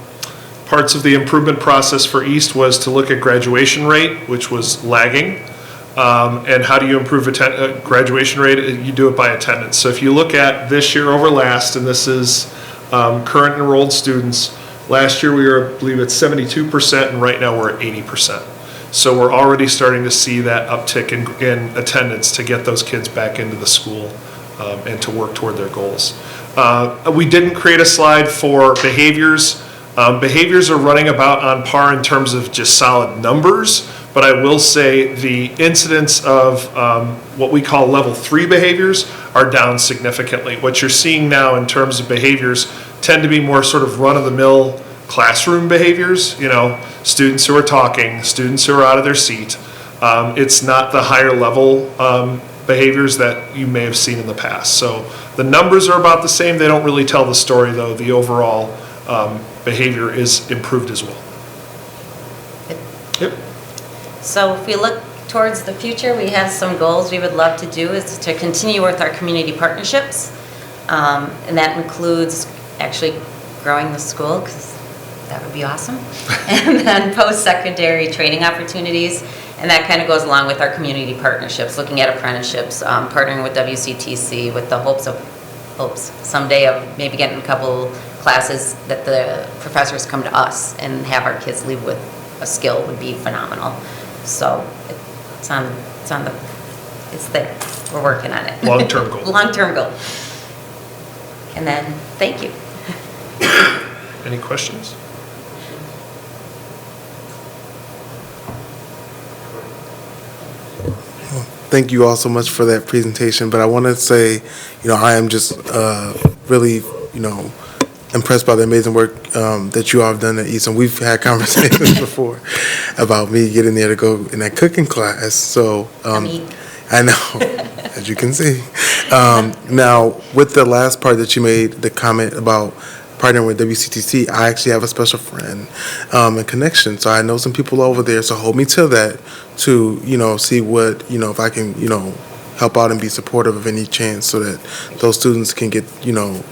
parts of the improvement process for East was to look at graduation rate, which was lagging. And how do you improve graduation rate? You do it by attendance. So if you look at this year over last, and this is current enrolled students, last year we were, I believe, at 72%, and right now we're at 80%. So we're already starting to see that uptick in attendance to get those kids back into the school and to work toward their goals. We didn't create a slide for behaviors. Behaviors are running about on par in terms of just solid numbers, but I will say the incidence of what we call level 3 behaviors are down significantly. What you're seeing now in terms of behaviors tend to be more sort of run-of-the-mill classroom behaviors, students who are talking, students who are out of their seat. It's not the higher level behaviors that you may have seen in the past. So the numbers are about the same. They don't really tell the story, though. The overall behavior is improved as well. Yep. So if we look towards the future, we have some goals we would love to do is to continue with our community partnerships. And that includes actually growing the school, because that would be awesome. And then post-secondary training opportunities. And that kind of goes along with our community partnerships, looking at apprenticeships, partnering with WCTC with the hopes someday of maybe getting a couple classes that the professors come to us and have our kids leave with a skill would be phenomenal. So it's there. We're working on it. Long-term goal. Long-term goal. And then, thank you. Any questions? Thank you all so much for that presentation, but I want to say, I am just really, impressed by the amazing work that you all have done at Easton. We've had conversations before about me getting there to go in that cooking class, so I know, as you can see. Now, with the last part that you made, the comment about partnering with WCTC, I actually have a special friend and connection. So I know some people over there, so hold me to that to, see what, if I can, help out and be supportive of any chance so that those students can get,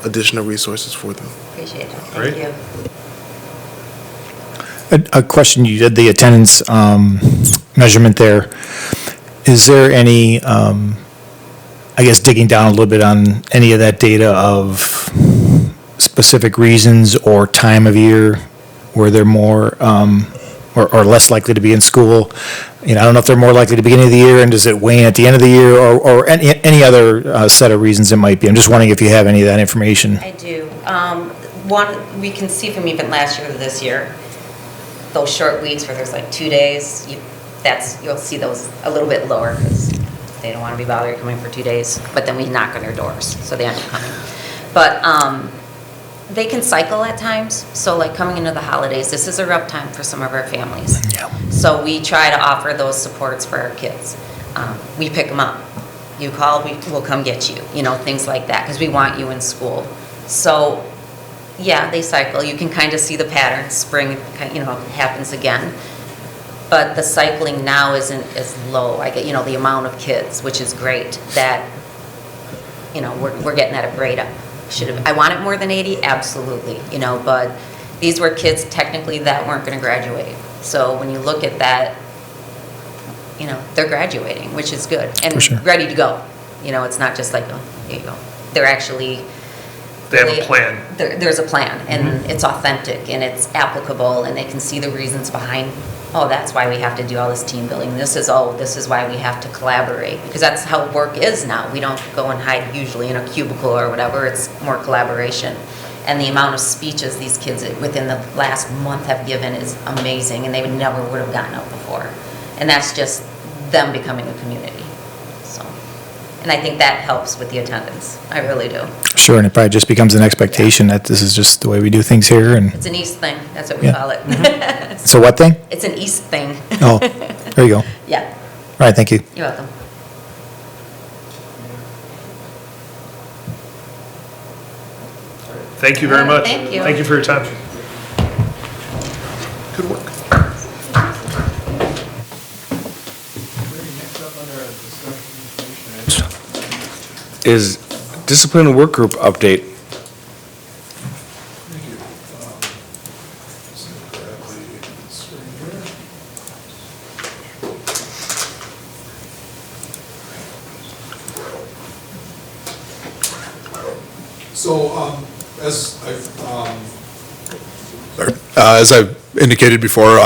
additional resources for them. Appreciate it. Great. Thank you. A question, you did the attendance measurement there. Is there any, digging down a little bit on any of that data of specific reasons or time of year where they're more or less likely to be in school? I don't know if they're more likely at the beginning of the year, and does it wane at the end of the year, or any other set of reasons it might be? I'm just wondering if you have any of that information. I do. One, we can see from even last year to this year, those short weeks where there's like 2 days, you'll see those a little bit lower because they don't want to be bothered coming for 2 days, but then we knock on their doors, so they end up coming. But they can cycle at times, so like coming into the holidays, this is a rough time for some of our families. Yeah. So we try to offer those supports for our kids. We pick them up. You call, we'll come get you, things like that, because we want you in school. So, yeah, they cycle. You can kind of see the pattern. Spring, happens again. but the cycling now isn't as low. I get, the amount of kids, which is great, that, we're getting at a grade up. I want it more than 80, absolutely, but these were kids technically that weren't going to graduate. So when you look at that, they're graduating, which is good, and ready to go. It's not just like, oh, here you go. They're actually... They have a plan. There's a plan, and it's authentic, and it's applicable, and they can see the reasons behind, oh, that's why we have to do all this team building. This is why we have to collaborate, because that's how work is now. We don't go and hide usually in a cubicle or whatever. It's more collaboration. And the amount of speeches these kids within the last month have given is amazing, and they never would have gotten out before. And that's just them becoming a community. So, and I think that helps with the attendance. I really do. Sure, and it probably just becomes an expectation that this is just the way we do things here, and... It's an East thing. That's what we call it. It's a what thing? It's an East thing. Oh, there you go. Yeah. All right, thank you. You're welcome. Thank you very much. Thank you. Thank you for your time. Good work. Is discipline work group update. So, as I've indicated before,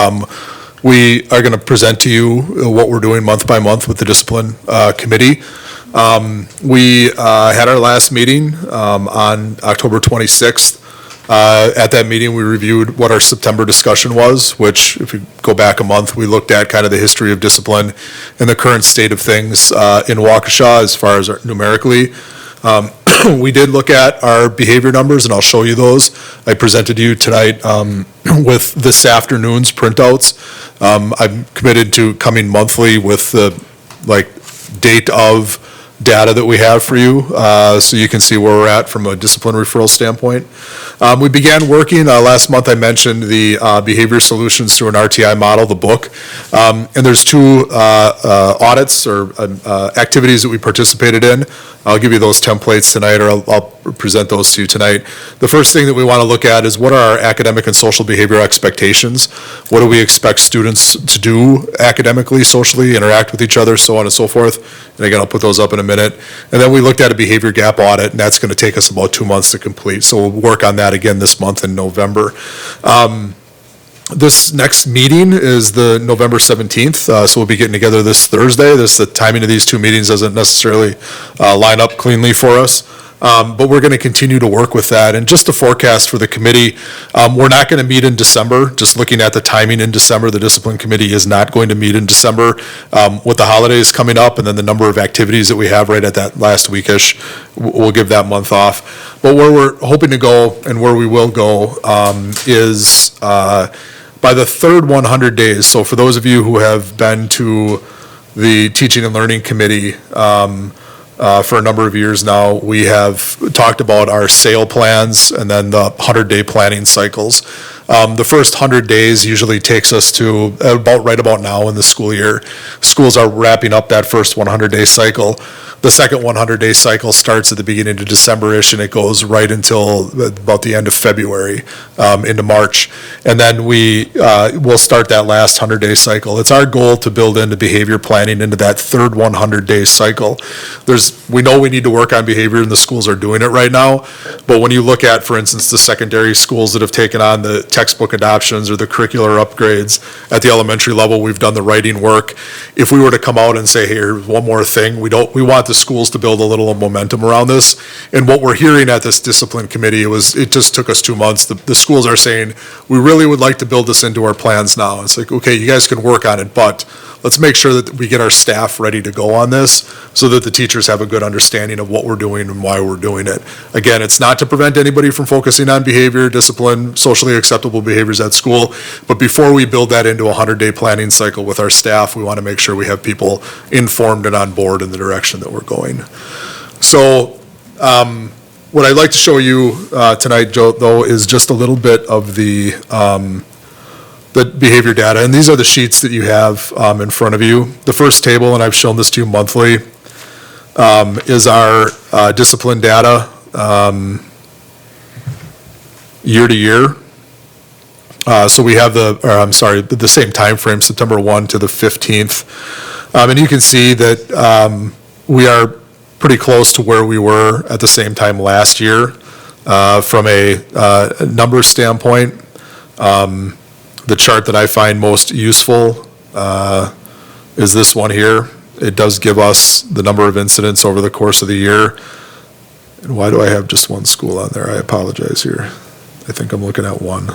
we are going to present to you what we're doing month by month with the discipline committee. We had our last meeting on October 26th. At that meeting, we reviewed what our September discussion was, which, if you go back a month, we looked at kind of the history of discipline and the current state of things in Waukesha as far as numerically. We did look at our behavior numbers, and I'll show you those. I presented you tonight with this afternoon's printouts. I'm committed to coming monthly with the date of data that we have for you, so you can see where we're at from a discipline referral standpoint. We began working, last month I mentioned the behavior solutions through an RTI model, the book, and there's two audits or activities that we participated in. I'll give you those templates tonight, or I'll present those to you tonight. The first thing that we want to look at is what are our academic and social behavior expectations? What do we expect students to do academically, socially, interact with each other, so on and so forth? And again, I'll put those up in a minute. And then we looked at a behavior gap audit, and that's going to take us about 2 months to complete. So we'll work on that again this month in November. This next meeting is the November 17th, so we'll be getting together this Thursday. The timing of these two meetings doesn't necessarily line up cleanly for us, but we're going to continue to work with that. And just a forecast for the committee, we're not going to meet in December. Just looking at the timing in December, the discipline committee is not going to meet in December with the holidays coming up, and then the number of activities that we have right at that last weekish, we'll give that month off. But where we're hoping to go and where we will go is by the third 100 days. So for those of you who have been to the Teaching and Learning Committee for a number of years now, we have talked about our SAIL plans and then the 100-day planning cycles. The first 100 days usually takes us to right about now in the school year. Schools are wrapping up that first 100-day cycle. The second 100-day cycle starts at the beginning of December-ish, and it goes right until about the end of February into March. And then we'll start that last 100-day cycle. It's our goal to build into behavior planning into that third 100-day cycle. We know we need to work on behavior, and the schools are doing it right now. But when you look at, for instance, the secondary schools that have taken on the textbook adoptions or the curricular upgrades, at the elementary level, we've done the writing work. If we were to come out and say, hey, here's one more thing, we want the schools to build a little momentum around this. And what we're hearing at this discipline committee, it just took us 2 months. The schools are saying, we really would like to build this into our plans now. It's like, okay, you guys can work on it, but let's make sure that we get our staff ready to go on this so that the teachers have a good understanding of what we're doing and why we're doing it. Again, it's not to prevent anybody from focusing on behavior, discipline, socially acceptable behaviors at school, but before we build that into a 100-day planning cycle with our staff, we want to make sure we have people informed and on board in the direction that we're going. So what I'd like to show you tonight, Joe, though, is just a little bit of the the behavior data, and these are the sheets that you have in front of you. The first table, and I've shown this to you monthly, is our discipline data year to year. So we have the same time frame, September 1 to the 15th. And you can see that we are pretty close to where we were at the same time last year from a numbers standpoint. The chart that I find most useful is this one here. It does give us the number of incidents over the course of the year. And why do I have just one school on there? I apologize here. I think I'm looking at one.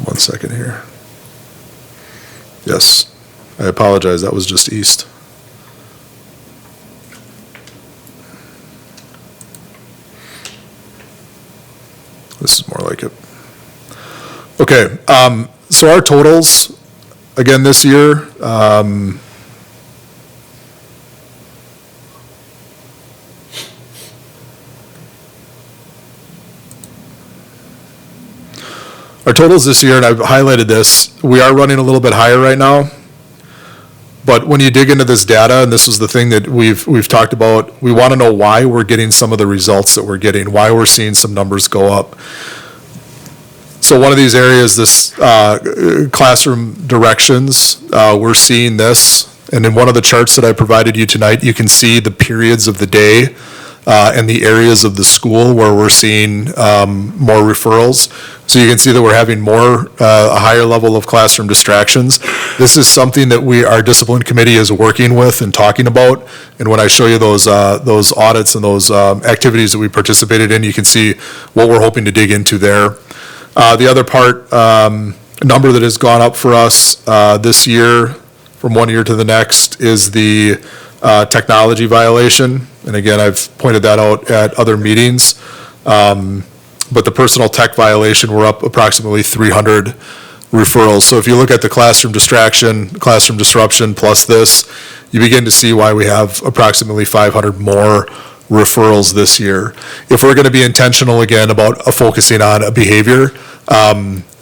One second here. Yes, I apologize. That was just east. This is more like it. Okay, so our totals, again, this year, our totals this year, and I've highlighted this, we are running a little bit higher right now. But when you dig into this data, and this is the thing that we've talked about, we want to know why we're getting some of the results that we're getting, why we're seeing some numbers go up. So one of these areas, this classroom directions, we're seeing this. And in one of the charts that I provided you tonight, you can see the periods of the day and the areas of the school where we're seeing more referrals. So you can see that we're having a higher level of classroom distractions. This is something that our discipline committee is working with and talking about. And when I show you those audits and those activities that we participated in, you can see what we're hoping to dig into there. The other part, number that has gone up for us this year from one year to the next is the technology violation. And again, I've pointed that out at other meetings. But the personal tech violation, we're up approximately 300 referrals. So if you look at the classroom distraction, classroom disruption plus this, you begin to see why we have approximately 500 more referrals this year. If we're going to be intentional again about focusing on a behavior,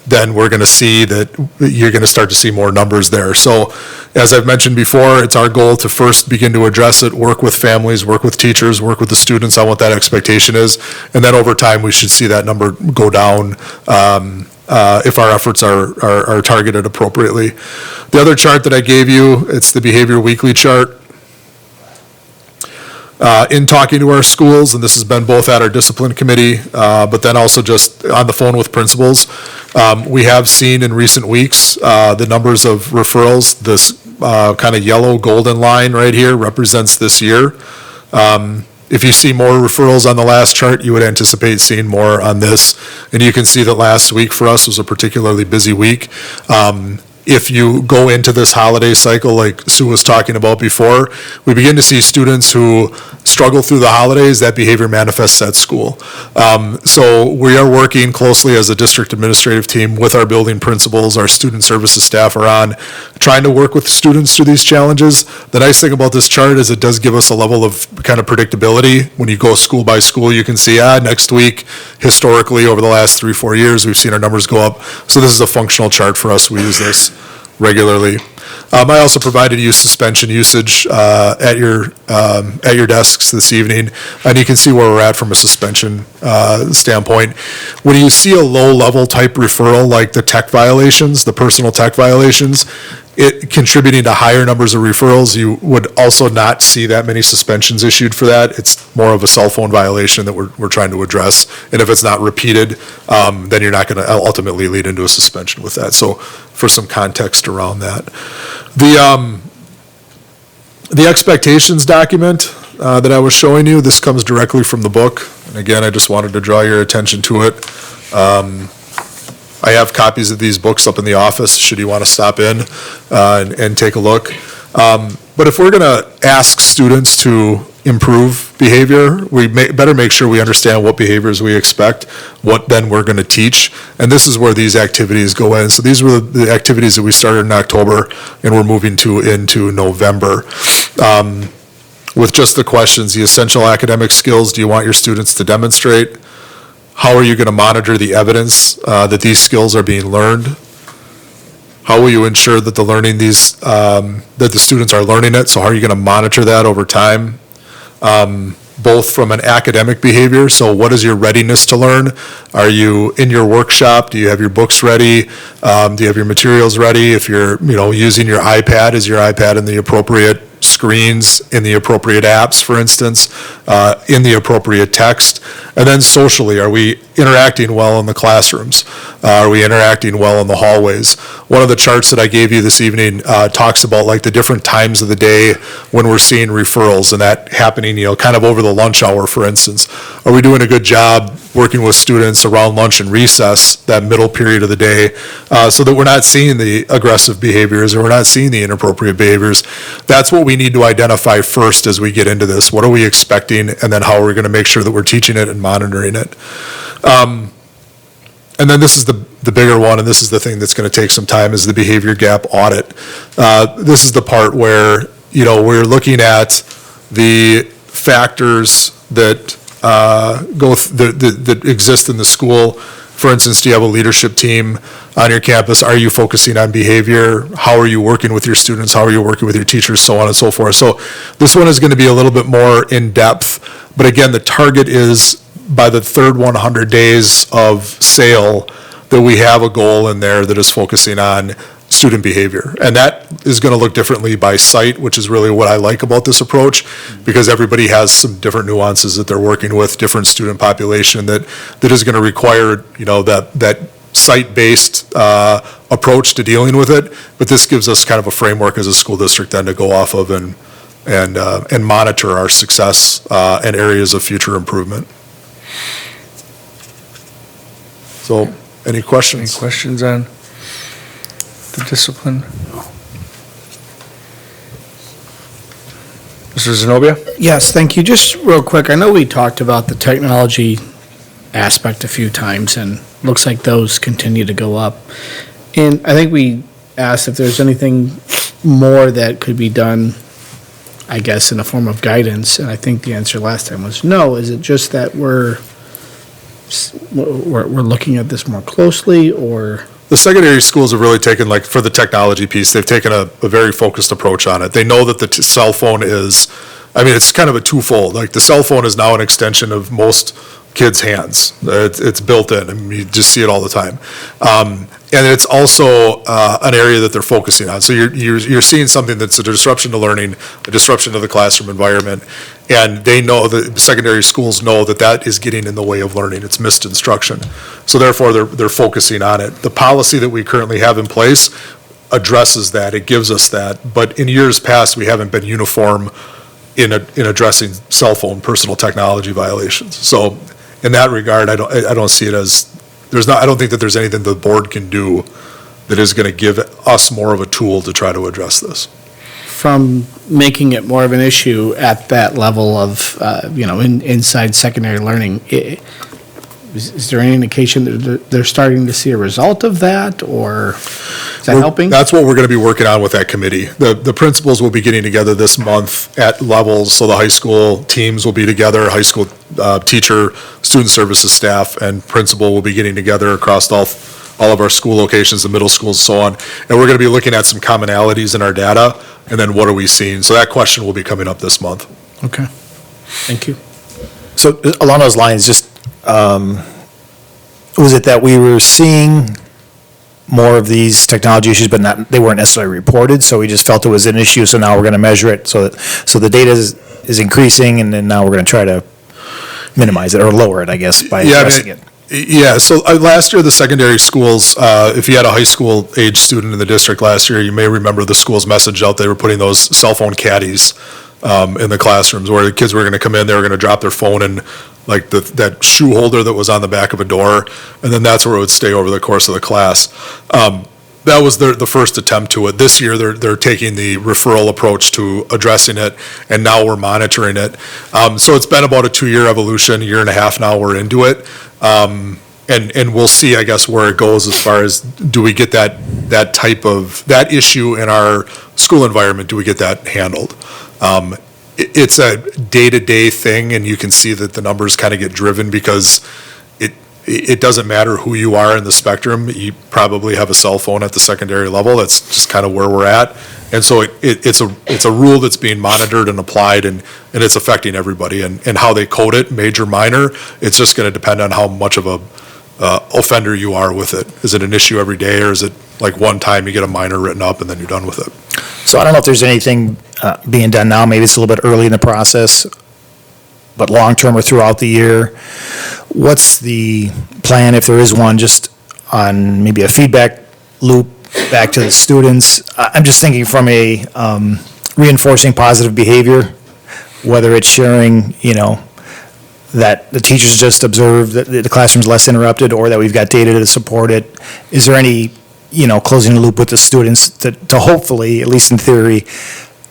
then we're going to see that you're going to start to see more numbers there. So as I've mentioned before, it's our goal to first begin to address it, work with families, work with teachers, work with the students on what that expectation is. And then over time, we should see that number go down if our efforts are targeted appropriately. The other chart that I gave you, it's the behavior weekly chart. In talking to our schools, and this has been both at our discipline committee, but then also just on the phone with principals, we have seen in recent weeks the numbers of referrals. This kind of yellow golden line right here represents this year. If you see more referrals on the last chart, you would anticipate seeing more on this. And you can see that last week for us was a particularly busy week. If you go into this holiday cycle, like Sue was talking about before, we begin to see students who struggle through the holidays, that behavior manifests at school. So we are working closely as a district administrative team with our building principals, our student services staff are on, trying to work with students through these challenges. The nice thing about this chart is it does give us a level of kind of predictability. When you go school by school, you can see, next week, historically, over the last 3-4 years, we've seen our numbers go up. So this is a functional chart for us. We use this regularly. I also provided you suspension usage at your desks this evening, and you can see where we're at from a suspension standpoint. When you see a low-level type referral like the tech violations, the personal tech violations, it contributing to higher numbers of referrals, you would also not see that many suspensions issued for that. It's more of a cell phone violation that we're trying to address. And if it's not repeated, then you're not going to ultimately lead into a suspension with that. So for some context around that. The expectations document that I was showing you, this comes directly from the book. And again, I just wanted to draw your attention to it. I have copies of these books up in the office, should you want to stop in and take a look. But if we're going to ask students to improve behavior, we better make sure we understand what behaviors we expect, what then we're going to teach, and this is where these activities go in. So these were the activities that we started in October, and we're moving into November. With just the questions, the essential academic skills, do you want your students to demonstrate? How are you going to monitor the evidence that these skills are being learned? How will you ensure that that the students are learning it? So how are you going to monitor that over time? Both from an academic behavior, so what is your readiness to learn? Are you in your workshop? Do you have your books ready? Do you have your materials ready? If you're, using your iPad, is your iPad in the appropriate screens, in the appropriate apps, for instance, in the appropriate text? And then socially, are we interacting well in the classrooms? Are we interacting well in the hallways? One of the charts that I gave you this evening talks about like the different times of the day when we're seeing referrals, and that happening, kind of over the lunch hour, for instance. Are we doing a good job working with students around lunch and recess, that middle period of the day, so that we're not seeing the aggressive behaviors or we're not seeing the inappropriate behaviors? That's what we need to identify first as we get into this. What are we expecting, and then how are we going to make sure that we're teaching it and monitoring it? And then this is the bigger one, and this is the thing that's going to take some time, is the behavior gap audit. This is the part where, we're looking at the factors that that exist in the school. For instance, do you have a leadership team on your campus? Are you focusing on behavior? How are you working with your students? How are you working with your teachers? So on and so forth. So this one is going to be a little bit more in depth. But again, the target is by the third 100 days of sale that we have a goal in there that is focusing on student behavior. And that is going to look differently by site, which is really what I like about this approach, because everybody has some different nuances that they're working with, different student population that is going to require, that site-based approach to dealing with it. But this gives us kind of a framework as a school district then to go off of and monitor our success and areas of future improvement. So, any questions? Any questions on the discipline? Mr. Zenobia? Yes, thank you. Just real quick, I know we talked about the technology aspect a few times, and looks like those continue to go up. And I think we asked if there's anything more that could be done, I guess, in a form of guidance, and I think the answer last time was no. Is it just that we're looking at this more closely, or? The secondary schools have really taken, like, for the technology piece, they've taken a very focused approach on it. They know that the cell phone is, it's kind of a twofold. Like, the cell phone is now an extension of most kids' hands. It's built in, you just see it all the time. And it's also an area that they're focusing on. So you're seeing something that's a disruption to learning, a disruption to the classroom environment, and they know, the secondary schools know that is getting in the way of learning. It's missed instruction. So therefore, they're focusing on it. The policy that we currently have in place addresses that. It gives us that. But in years past, we haven't been uniform in addressing cell phone personal technology violations. So in that regard, I don't see it as, I don't think that there's anything the board can do that is going to give us more of a tool to try to address this. From making it more of an issue at that level of, inside secondary learning, is there any indication that they're starting to see a result of that, or is that helping? That's what we're going to be working on with that committee. The principals will be getting together this month at levels, so the high school teams will be together, high school teacher, student services staff, and principal will be getting together across all of our school locations, the middle schools, so on. And we're going to be looking at some commonalities in our data, and then what are we seeing? So that question will be coming up this month. Okay, thank you. So along those lines, just, was it that we were seeing more of these technology issues, but they weren't necessarily reported, so we just felt it was an issue, so now we're going to measure it, so the data is increasing, and then now we're going to try to minimize it, or lower it, I guess, by addressing it. Yeah, so last year, the secondary schools, if you had a high school age student in the district last year, you may remember the school's message out, they were putting those cell phone caddies in the classrooms, where the kids were going to come in, they were going to drop their phone in, like that shoe holder that was on the back of a door, and then that's where it would stay over the course of the class. That was the first attempt to it. This year, they're taking the referral approach to addressing it, and now we're monitoring it. So it's been about a 2-year evolution, a year and a half now we're into it. And we'll see, I guess, where it goes as far as, do we get that type of, that issue in our school environment, do we get that handled? It's a day-to-day thing, and you can see that the numbers kind of get driven because it doesn't matter who you are in the spectrum. You probably have a cell phone at the secondary level. That's just kind of where we're at. And so it's a rule that's being monitored and applied, and it's affecting everybody. And how they code it, major, minor, it's just going to depend on how much of a offender you are with it. Is it an issue every day, or is it like one time you get a minor written up and then you're done with it? So I don't know if there's anything being done now, maybe it's a little bit early in the process, but long-term or throughout the year, what's the plan, if there is one, just on maybe a feedback loop back to the students? I'm just thinking from a reinforcing positive behavior, whether it's sharing, that the teachers just observed that the classroom's less interrupted, or that we've got data to support it. Is there any, closing the loop with the students to hopefully, at least in theory,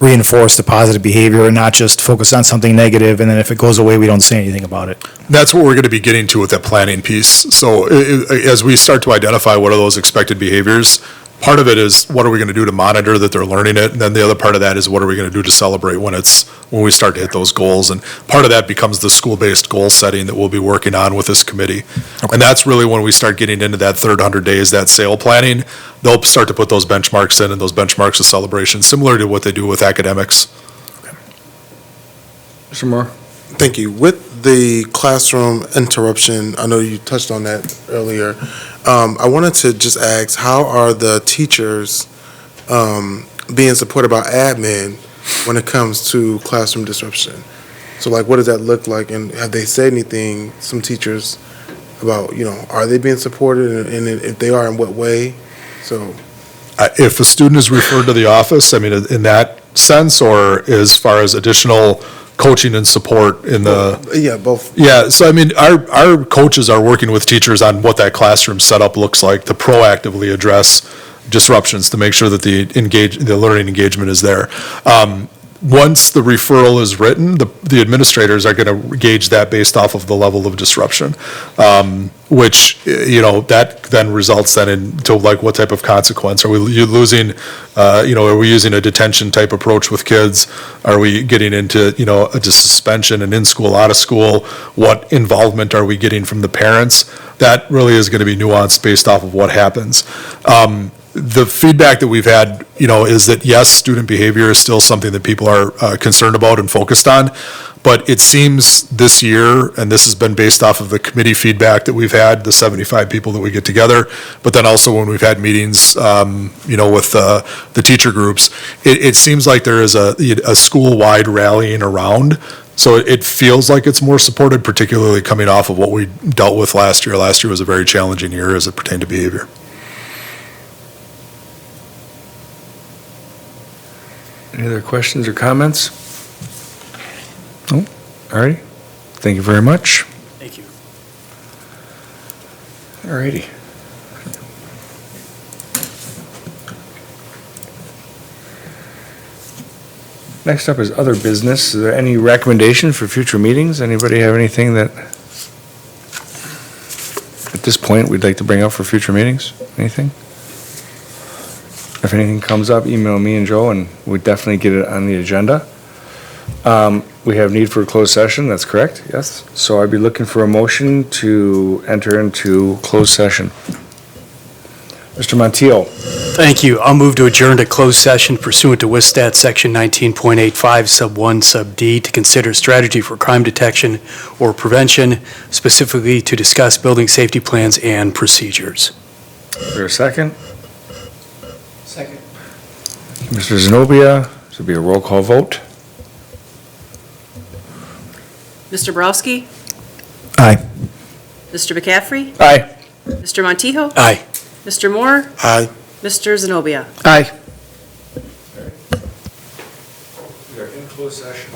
reinforce the positive behavior and not just focus on something negative, and then if it goes away, we don't say anything about it? That's what we're going to be getting to with that planning piece. So as we start to identify what are those expected behaviors, part of it is what are we going to do to monitor that they're learning it, and then the other part of that is what are we going to do to celebrate when we start to hit those goals. And part of that becomes the school-based goal setting that we'll be working on with this committee. And that's really when we start getting into that third 100 days, that SAIL planning. They'll start to put those benchmarks in, and those benchmarks of celebration, similar to what they do with academics. Mr. Moore? Thank you. With the classroom interruption, I know you touched on that earlier. I wanted to just ask, how are the teachers being supported by admin when it comes to classroom disruption? So like, what does that look like? And have they said anything, some teachers, about, are they being supported? And if they are, in what way? So, if a student is referred to the office, I mean, in that sense, or as far as additional coaching and support in the? Yeah, both. Yeah, so I mean, our coaches are working with teachers on what that classroom setup looks like to proactively address disruptions, to make sure that the learning engagement is there. Once the referral is written, the administrators are going to gauge that based off of the level of disruption, which, that then results then into like what type of consequence. Are we losing, are we using a detention type approach with kids? Are we getting into, a suspension, and in school, out of school? What involvement are we getting from the parents? That really is going to be nuanced based off of what happens. The feedback that we've had, is that yes, student behavior is still something that people are concerned about and focused on, but it seems this year, and this has been based off of the committee feedback that we've had, the 75 people that we get together, but then also when we've had meetings, with the teacher groups, it seems like there is a school-wide rallying around. So it feels like it's more supported, particularly coming off of what we dealt with last year. Last year was a very challenging year as it pertained to behavior. Any other questions or comments? No? All righty. Thank you very much. Thank you. All righty. Next up is other business. Is there any recommendation for future meetings? Anybody have anything that, at this point, we'd like to bring up for future meetings? Anything? If anything comes up, email me and Joe, and we'd definitely get it on the agenda. We have need for a closed session, that's correct, yes? So I'd be looking for a motion to enter into closed session. Mr. Montiel. Thank you. I'll move to adjourn to closed session pursuant to WSStat Section 19.85, Sub 1, Sub D, to consider strategy for crime detection or prevention, specifically to discuss building safety plans and procedures. Is there a second? Second. Mr. Zenobia, this will be a roll call vote. Mr. Borowski? Aye. Mr. McCaffrey? Aye. Mr. Montijo? Aye. Mr. Moore? Aye. Mr. Zenobia? Aye. We are in closed session.